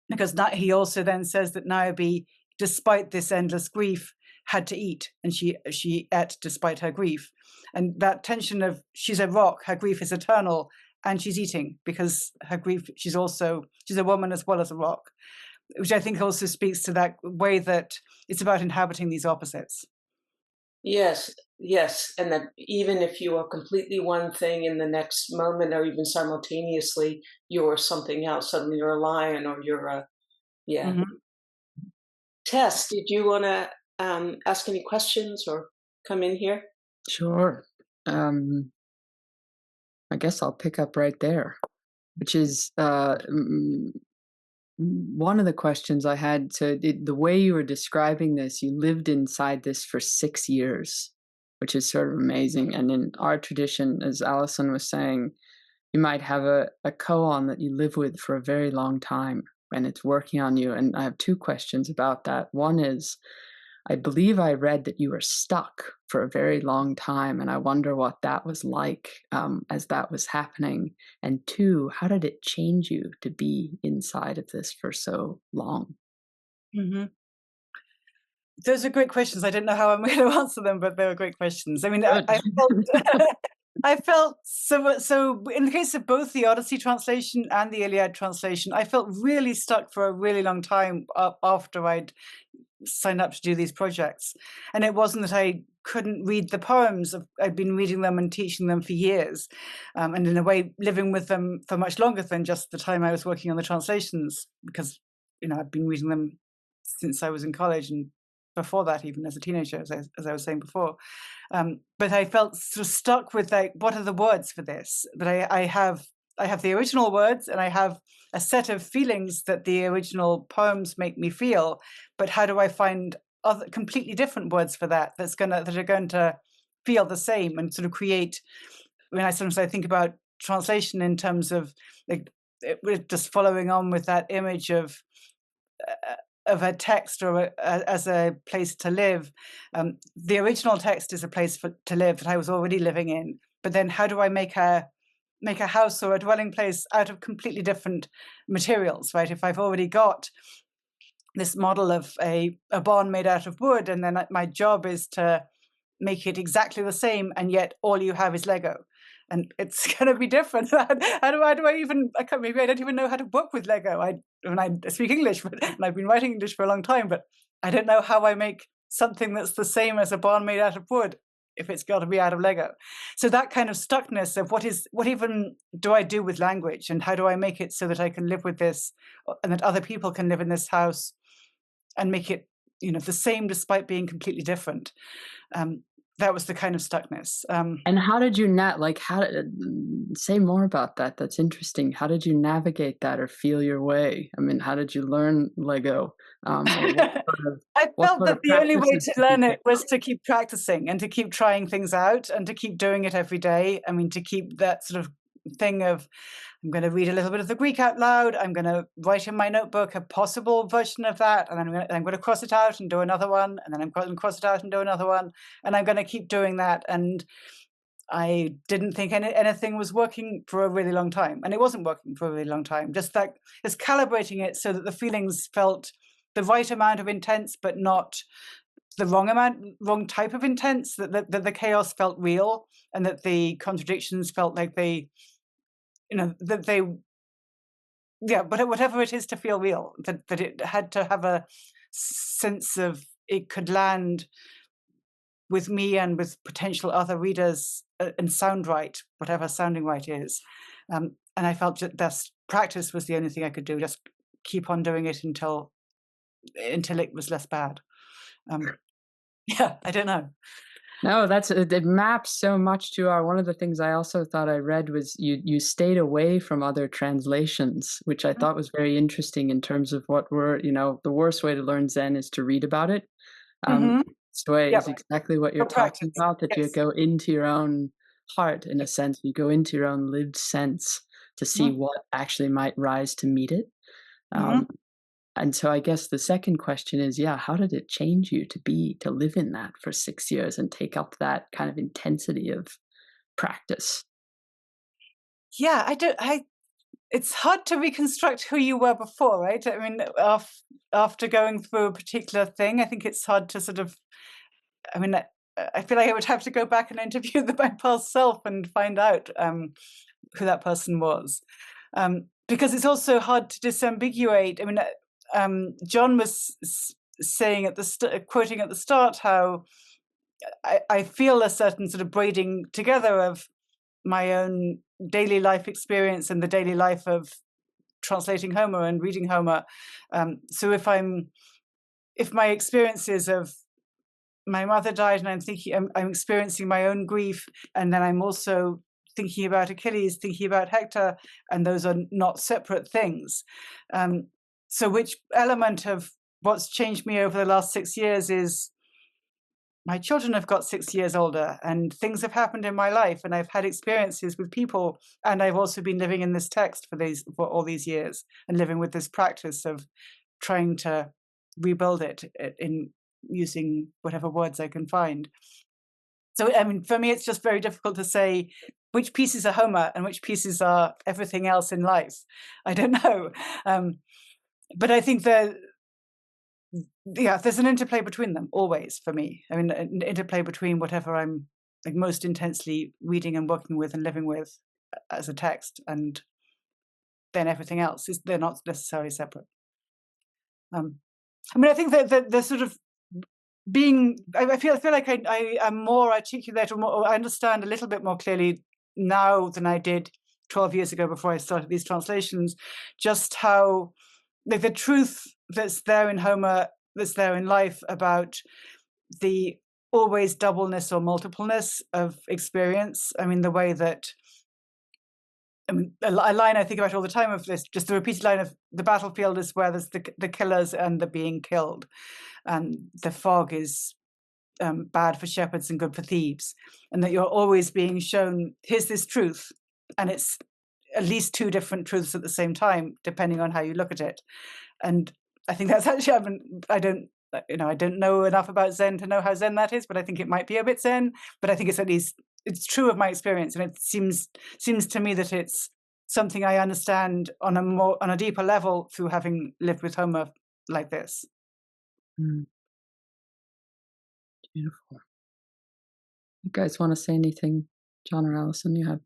because he also then says that Niobe, despite this endless grief, had to eat, and she ate despite her grief. And that tension of she's a rock, her grief is eternal, and she's eating because her grief, she's a woman as well as a rock, which I think also speaks to that way that it's about inhabiting these opposites. Yes, and that even if you are completely one thing in the next moment, or even simultaneously, you're something else. Suddenly you're a lion, or you're a, Tess, did you want to ask any questions or come in here? Sure. I guess I'll pick up right there, which is one of the questions I had. So the way you were describing this, you lived inside this for 6 years, which is sort of amazing. And in our tradition, as Alison was saying, you might have a koan that you live with for a very long time, and it's working on you. And I have 2 questions about that. One is, I believe I read that you were stuck for a very long time, and I wonder what that was like as that was happening. And 2, how did it change you to be inside of this for so long? Mm-hmm. Those are great questions. I don't know how I'm going to answer them, but they were great questions. I mean, I felt so in the case of both the Odyssey translation and the Iliad translation, I felt really stuck for a really long time after I'd signed up to do these projects. And it wasn't that I couldn't read the poems. I'd been reading them and teaching them for years, and in a way living with them for much longer than just the time I was working on the translations, because I've been reading them since I was in college, and before that, even as a teenager, as I was saying before. But I felt sort of stuck with, like, what are the words for this? But I have the original words, and I have a set of feelings that the original poems make me feel. But how do I find other completely different words for that that are going to feel the same and sort of create? I mean, sometimes I think about translation in terms of, like, just following on with that image of a text or as a place to live. The original text is a place to live that I was already living in. But then how do I make a house or a dwelling place out of completely different materials, right? If I've already got this model of a barn made out of wood, and then my job is to make it exactly the same, and yet all you have is Lego. And it's going to be different. How do I even? Maybe I don't even know how to work with Lego. I speak English, and I've been writing English for a long time, but I don't know how I make something that's the same as a barn made out of wood if it's got to be out of Lego. So that kind of stuckness of what even do I do with language, and how do I make it so that I can live with this, and that other people can live in this house, and make it the same despite being completely different. That was the kind of stuckness. And how did you say more about that? That's interesting. How did you navigate that or feel your way? I mean, how did you learn Lego? I felt that the only way to learn it was to keep practicing and to keep trying things out and to keep doing it every day. I mean, to keep that sort of thing of, I'm going to read a little bit of the Greek out loud. I'm going to write in my notebook a possible version of that, and then I'm going to cross it out and do another one, and then I'm going to cross it out and do another one, and I'm going to keep doing that. And I didn't think anything was working for a really long time, and it wasn't working for a really long time. Just calibrating it so that the feelings felt the right amount of intense, but not the wrong type of intense, that the chaos felt real, and that the contradictions felt like they, that they, but whatever it is to feel real, that it had to have a sense of it could land with me and with potential other readers and sound right, whatever sounding right is. And I felt that practice was the only thing I could do, just keep on doing it until it was less bad. I don't know. No, it maps so much to one of the things I also thought I read was you stayed away from other translations, which I thought was very interesting in terms of what were, the worst way to learn Zen is to read about it. This way is exactly what you're talking about, that you go into your own heart, in a sense, you go into your own lived sense to see what actually might rise to meet it. And so I guess the second question is, how did it change you to live in that for 6 years and take up that kind of intensity of practice? It's hard to reconstruct who you were before, right? I mean, after going through a particular thing, I think it's hard to sort of, I feel like I would have to go back and interview my past self and find out who that person was. Because it's also hard to disambiguate. I mean, John was saying quoting at the start, how I feel a certain sort of braiding together of my own daily life experience and the daily life of translating Homer and reading Homer. So if my experiences of my mother died, and I'm experiencing my own grief, and then I'm also thinking about Achilles, thinking about Hector, and those are not separate things. So which element of what's changed me over the last 6 years is my children have got 6 years older, and things have happened in my life, and I've had experiences with people, and I've also been living in this text for all these years, and living with this practice of trying to rebuild it in using whatever words I can find. So, I mean, for me, it's just very difficult to say which pieces are Homer and which pieces are everything else in life. I don't know. But I think there's an interplay between them always for me. I mean, an interplay between whatever I'm like most intensely reading and working with and living with as a text, and then everything else they're not necessarily separate. I mean, I think that the sort of being, I feel like I am more articulate, or I understand a little bit more clearly now than I did 12 years ago before I started these translations, just how the truth that's there in Homer, that's there in life, about the always doubleness or multipleness of experience. I mean, the way that, a line I think about all the time of this, just the repeated line of the battlefield is where there's the killers and the being killed. And the fog is bad for shepherds and good for thieves. And that you're always being shown, here's this truth. And it's at least two different truths at the same time, depending on how you look at it. And I think that's actually, I don't know enough about Zen to know how Zen that is, but I think it might be a bit Zen. But I think it's at least, it's true of my experience. And it seems to me that it's something I understand on a deeper level through having lived with Homer like this. Beautiful. You guys want to say anything, John or Allison? You have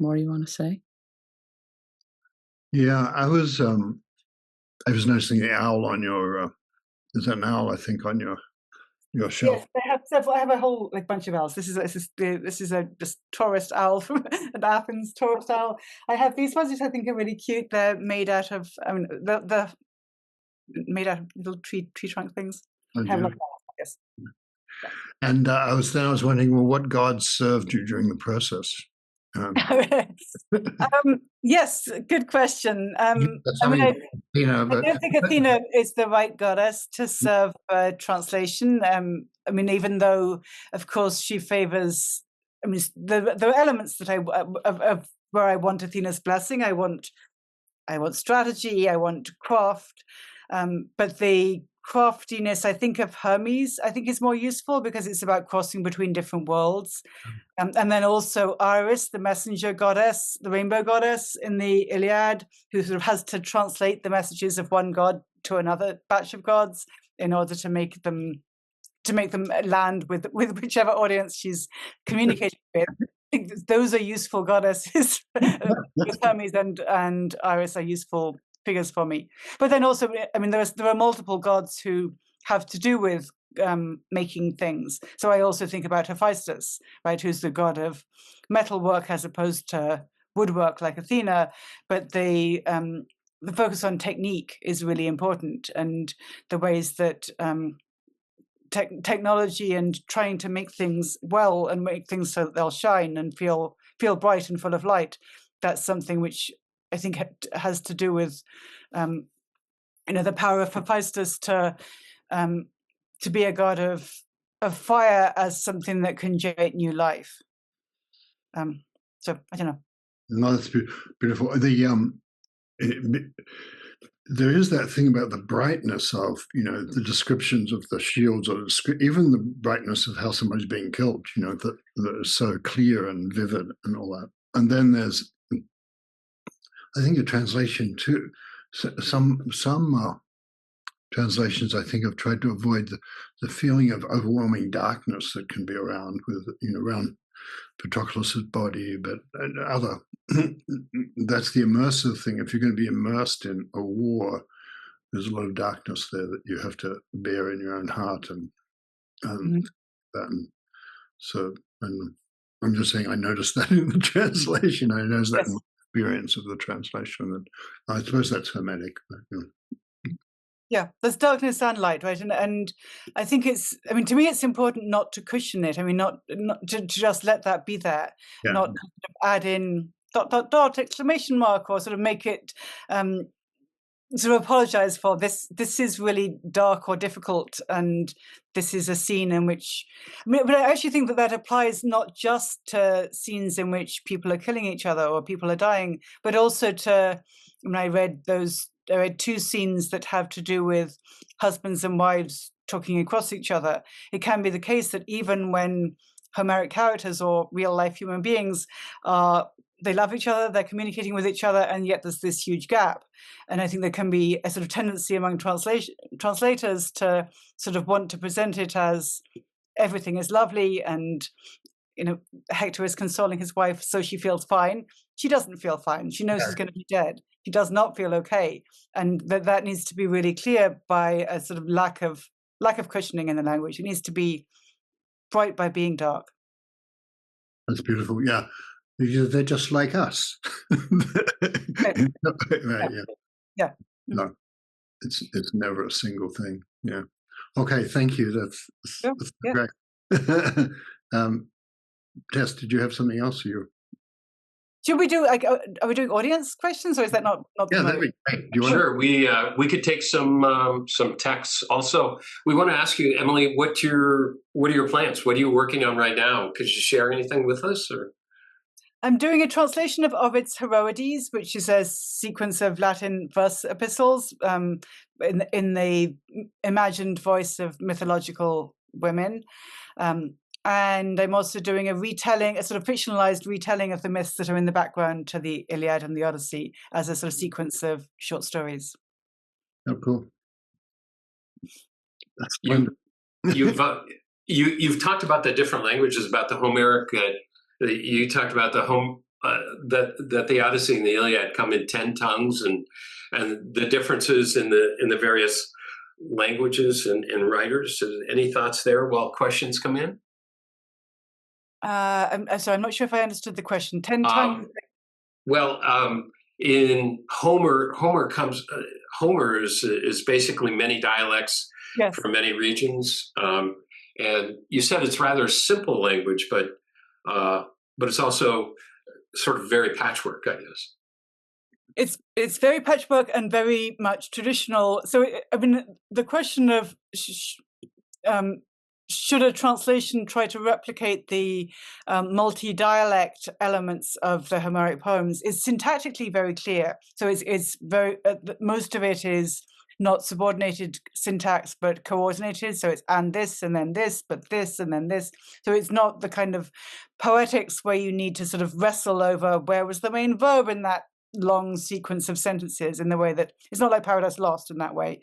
more you want to say? Yeah, I was noticing the owl on your. There's an owl, I think, on your shelf. Yes, I have several. I have a whole bunch of owls. This is a just tourist owl from Athens. Tourist owl. I have these ones which I think are really cute. They're made out of. The made out of little tree trunk things. Yes. And I was wondering, well, what gods served you during the process? Yes, good question. I don't think Athena is the right goddess to serve translation. Even though, of course, she favors. The elements that of where I want Athena's blessing. I want strategy. I want craft. But the craftiness, I think, of Hermes, I think is more useful because it's about crossing between different worlds. And then also Iris, the messenger goddess, the rainbow goddess in the Iliad, who sort of has to translate the messages of one god to another batch of gods in order to make them to make them land with whichever audience she's communicating with. I think those are useful goddesses. Hermes and Iris are useful figures for me. But then also, I mean, there are multiple gods who have to do with making things. So I also think about Hephaestus, right, who's the god of metalwork as opposed to woodwork like Athena. But the focus on technique is really important, and the ways that technology and trying to make things well and make things so that they'll shine and feel bright and full of light. That's something which I think has to do with the power of Hephaestus to be a god of fire as something that can generate new life. So I don't know. No, that's beautiful. There is that thing about the brightness of, the descriptions of the shields, or even the brightness of how somebody's being killed, that is so clear and vivid and all that. And then there's, I think, a translation too. Some translations, I think, have tried to avoid the feeling of overwhelming darkness that can be around with, around Patroclus's body, but other. That's the immersive thing. If you're going to be immersed in a war, there's a lot of darkness there that you have to bear in your own heart, and that. And so, and I'm just saying, I noticed that in the translation. I noticed that in the experience of the translation, and I suppose that's hermetic. Yeah, there's darkness and light, right? And I think to me, it's important not to cushion it. I mean, not to just let that be there, not kind of add in ... exclamation mark, or sort of make it sort of apologize for this. This is really dark or difficult, and this is a scene in which, but I actually think that applies not just to scenes in which people are killing each other or people are dying, but also to, when I read two scenes that have to do with husbands and wives talking across each other. It can be the case that even when Homeric characters or real life human beings they love each other, they're communicating with each other, and yet there's this huge gap. And I think there can be a sort of tendency among translators to sort of want to present it as everything is lovely, and Hector is consoling his wife so she feels fine. She doesn't feel fine. She knows she's going to be dead. He does not feel okay, and that needs to be really clear by a sort of lack of cushioning in the language. It needs to be bright by being dark. That's beautiful. Yeah, they're just like us. Right. Yeah. No, it's never a single thing. Yeah. Okay. Thank you. That's great. Tess, did you have something else? Should we do, are we doing audience questions, or is that not yeah, that'd be great. Sure. We could take some texts. Also, we want to ask you, Emily, what are your plans? What are you working on right now? Could you share anything with us? Or I'm doing a translation of Ovid's Heroides, which is a sequence of Latin verse epistles in the imagined voice of mythological women. And I'm also doing a sort of fictionalized retelling of the myths that are in the background to the Iliad and the Odyssey as a sort of sequence of short stories. Oh, cool. That's wonderful. You've talked about the different languages, about the Homeric. You talked about that the Odyssey and the Iliad come in 10 tongues, and the differences in the various languages and writers. Any thoughts there while questions come in? I'm not sure if I understood the question. 10 tongues. In Homer is basically many dialects from many regions, and you said it's rather simple language, but it's also sort of very patchwork, I guess. It's very patchwork and very much traditional. So I mean, the question of should a translation try to replicate the multi-dialect elements of the Homeric poems is syntactically very clear. So it's very most of it is not subordinated syntax but coordinated. So it's and this and then this, but this and then this. So it's not the kind of poetics where you need to sort of wrestle over where was the main verb in that long sequence of sentences in the way that it's not like Paradise Lost in that way.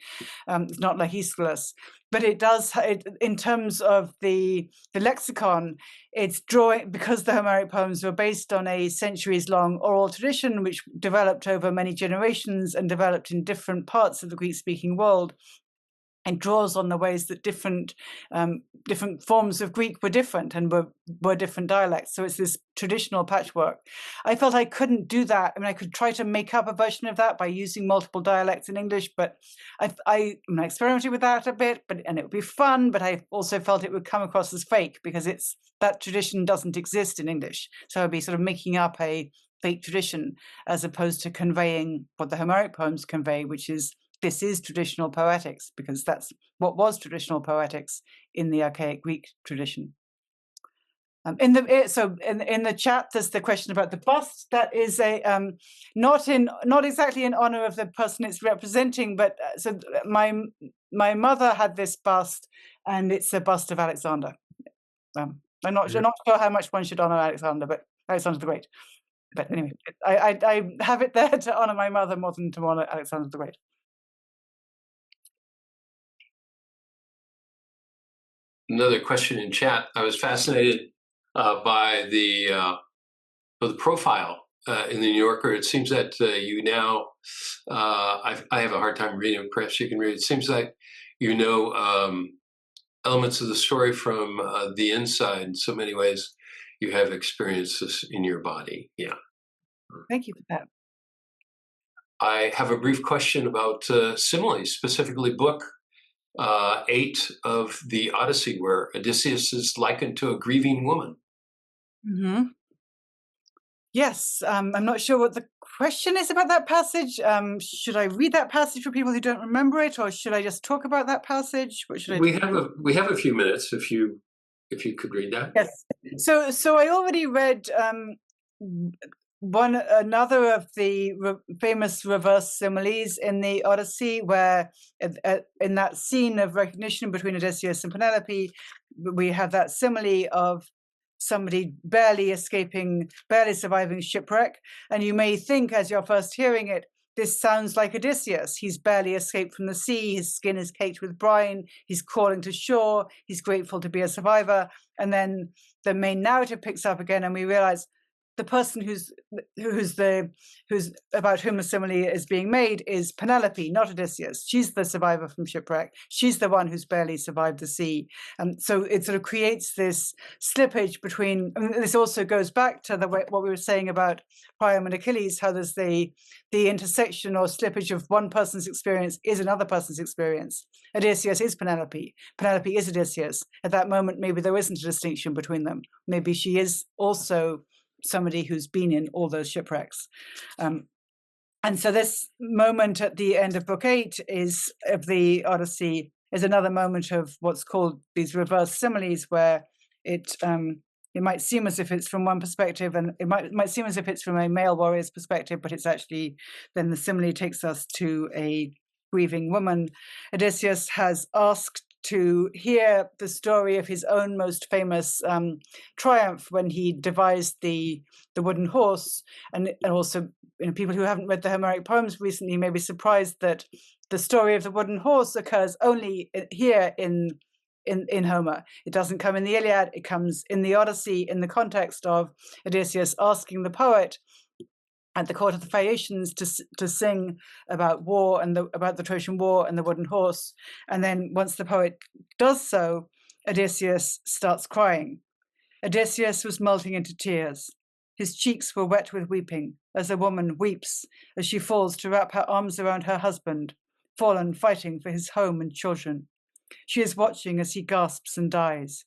It's not like Aeschylus, but it does, in terms of the lexicon, it's drawing, because the Homeric poems were based on a centuries-long oral tradition which developed over many generations and developed in different parts of the Greek-speaking world, and draws on the ways that different forms of Greek were different and were different dialects. So it's this traditional patchwork. I felt I couldn't do that. I mean, I could try to make up a version of that by using multiple dialects in English, but I experimented with that a bit, and it would be fun, but I also felt it would come across as fake because that tradition doesn't exist in English. So I'd be sort of making up a fake tradition as opposed to conveying what the Homeric poems convey, which is this is traditional poetics, because that's what was traditional poetics in the archaic Greek tradition. In the chat, there's the question about the bust. That is not exactly in honor of the person it's representing, but so my mother had this bust, and it's a bust of Alexander. I'm not sure how much one should honor Alexander, but Alexander the Great. But anyway, I have it there to honor my mother more than to honor Alexander the Great. Another question in chat. I was fascinated by the profile in the New Yorker. It seems that you now, I have a hard time reading it. Perhaps you can read it. It seems like you know elements of the story from the inside. In so many ways, you have experiences in your body. Yeah. Thank you for that. I have a brief question about similes, specifically book 8 of the Odyssey, where Odysseus is likened to a grieving woman. Mm-hmm. Yes, I'm not sure what the question is about that passage. Should I read that passage for people who don't remember it, or should I just talk about that passage? What should I do? We have a few minutes if you could read that. Yes. So I already read another of the famous reverse similes in the Odyssey, where in that scene of recognition between Odysseus and Penelope, we have that simile of somebody barely surviving shipwreck. And you may think, as you're first hearing it, this sounds like Odysseus. He's barely escaped from the sea. His skin is caked with brine. He's crawling to shore. He's grateful to be a survivor. And then the main narrative picks up again, and we realize the person who's about whom a simile is being made is Penelope, not Odysseus. She's the survivor from shipwreck. She's the one who's barely survived the sea. And so it sort of creates this slippage between, and this also goes back to what we were saying about Priam and Achilles, how there's the intersection or slippage of one person's experience is another person's experience. Odysseus is Penelope. Penelope is Odysseus. At that moment, maybe there isn't a distinction between them. Maybe she is also somebody who's been in all those shipwrecks. And so this moment at the end of Book 8 of the Odyssey is another moment of what's called these reverse similes, where it might seem as if it's from one perspective, and it might seem as if it's from a male warrior's perspective, but it's actually, then the simile takes us to a grieving woman. Odysseus has asked to hear the story of his own most famous triumph when he devised the wooden horse, and also, people who haven't read the Homeric poems recently may be surprised that the story of the wooden horse occurs only here in Homer. It doesn't come in the Iliad. It comes in the Odyssey in the context of Odysseus asking the poet at the court of the Phaeacians to sing about war and about the Trojan War and the wooden horse. And then once the poet does so, Odysseus starts crying. Odysseus was melting into tears. His cheeks were wet with weeping, as a woman weeps as she falls to wrap her arms around her husband, fallen fighting for his home and children. She is watching as he gasps and dies.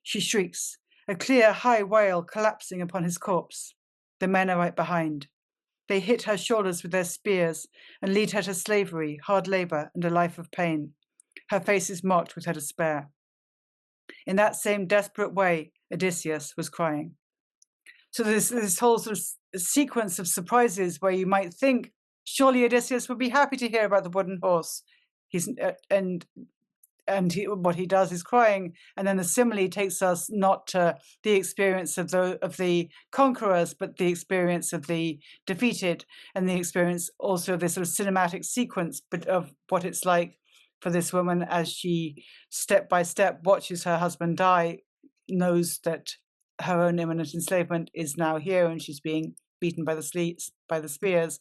She shrieks, a clear, high wail collapsing upon his corpse. The men are right behind. They hit her shoulders with their spears and lead her to slavery, hard labor, and a life of pain. Her face is marked with her despair. In that same desperate way, Odysseus was crying. So there's this whole sort of sequence of surprises where you might think, surely Odysseus would be happy to hear about the wooden horse. And what he does is crying. And then the simile takes us not to the experience of the conquerors, but the experience of the defeated, and the experience also of this sort of cinematic sequence, but of what it's like for this woman as she step by step watches her husband die, knows that her own imminent enslavement is now here, and she's being beaten by the spears.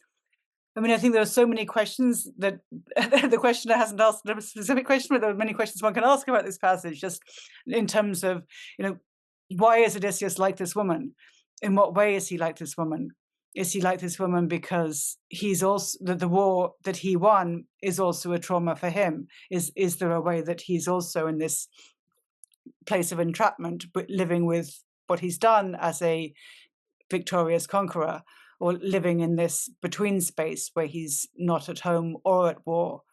I mean, I think there are so many questions that the questioner hasn't asked a specific question, but there are many questions one can ask about this passage, just in terms of, why is Odysseus like this woman? In what way is he like this woman? Is he like this woman because he's also the war that he won is also a trauma for him? Is there a way that he's also in this place of entrapment, but living with what he's done as a victorious conqueror, or living in this between space where he's not at home or at war?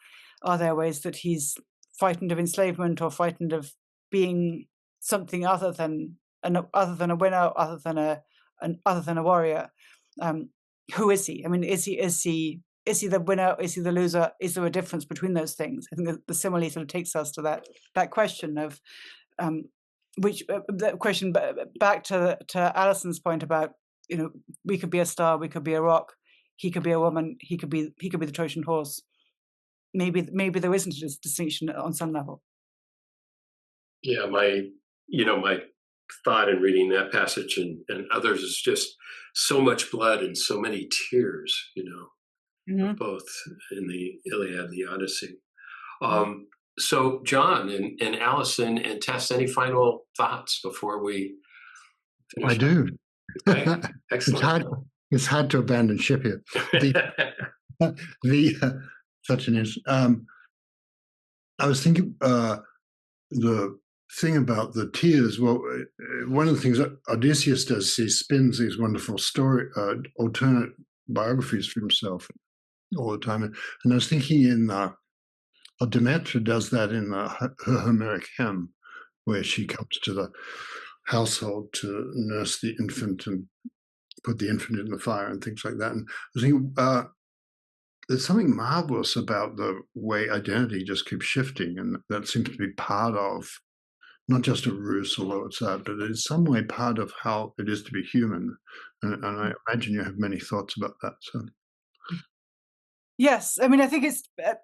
Are there ways that he's frightened of enslavement, or frightened of being something other than a winner, other than a warrior? Who is he? I mean, is he the winner? Is he the loser? Is there a difference between those things? I think the simile sort of takes us to that question of that question back to Alison's point about, we could be a star, we could be a rock, he could be a woman, he could be the Trojan horse. Maybe there isn't a distinction on some level. Yeah, my thought in reading that passage and others is just so much blood and so many tears, Mm-hmm. both in the Iliad and the Odyssey. So John and Alison and Tess, any final thoughts before we finish? I do. Okay. Excellent. It's hard to abandon ship here. Such an is. I was thinking the thing about the tears. Well, one of the things that Odysseus does is he spins these wonderful alternate biographies for himself all the time. And I was thinking Demetra does that in her Homeric hymn, where she comes to the household to nurse the infant and put the infant in the fire and things like that. And I was thinking, there's something marvelous about the way identity just keeps shifting, and that seems to be part of not just a ruse, although it's that, but in some way part of how it is to be human. And I imagine you have many thoughts about that. So, yes, I mean, I think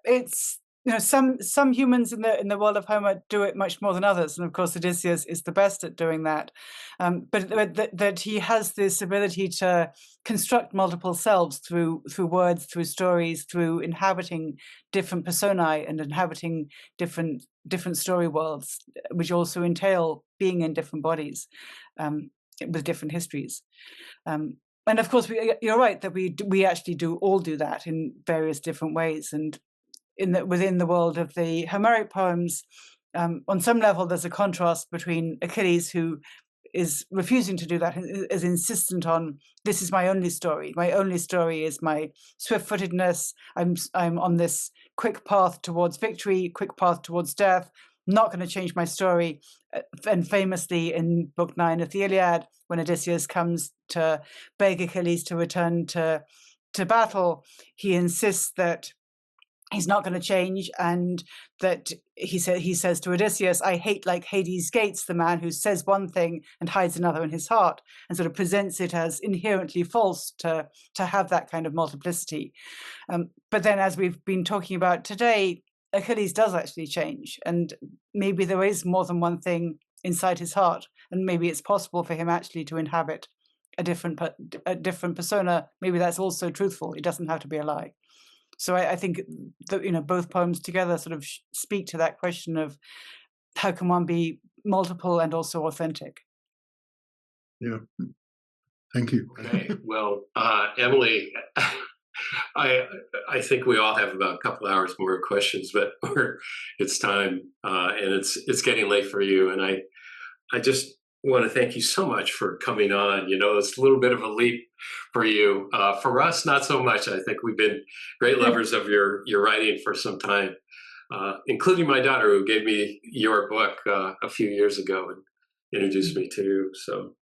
it's some humans in the world of Homer do it much more than others, and of course Odysseus is the best at doing that. But that he has this ability to construct multiple selves through words, through stories, through inhabiting different personae and inhabiting different story worlds, which also entail being in different bodies with different histories. And of course, you're right that we actually all do that in various different ways. And within the world of the Homeric poems, on some level, there's a contrast between Achilles, who is refusing to do that, is insistent on, this is my only story. My only story is my swift-footedness. I'm on this quick path towards victory, quick path towards death. Not going to change my story. And famously in Book 9 of the Iliad, when Odysseus comes to beg Achilles to return to battle, he insists that he's not going to change, and that he says to Odysseus, I hate like Hades' gates the man who says one thing and hides another in his heart, and sort of presents it as inherently false to have that kind of multiplicity. But then, as we've been talking about today, Achilles does actually change, and maybe there is more than one thing inside his heart, and maybe it's possible for him actually to inhabit a different persona. Maybe that's also truthful. It doesn't have to be a lie. So I think that both poems together sort of speak to that question of how can one be multiple and also authentic. Yeah, thank you. Okay, well, Emily, I think we all have about a couple hours more questions, but it's time, and it's getting late for you, and I just want to thank you so much for coming on. It's a little bit of a leap for you. For us, not so much. I think we've been great lovers of your writing for some time, including my daughter, who gave me your book a few years ago and introduced me to you. So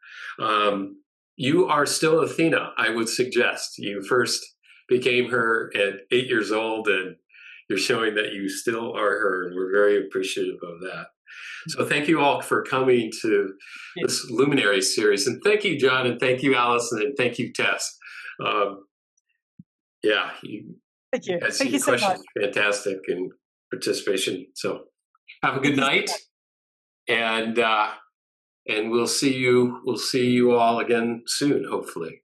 you are still Athena, I would suggest. You first became her at 8 years old, and you're showing that you still are heard. We're very appreciative of that. So thank you all for coming to this Luminary series. And thank you, John, and thank you, Allison, and thank you, Tess. Yeah, Thank you. had Thank you so questions, much. fantastic, and participation. So have a good night, and we'll see you all again soon, hopefully.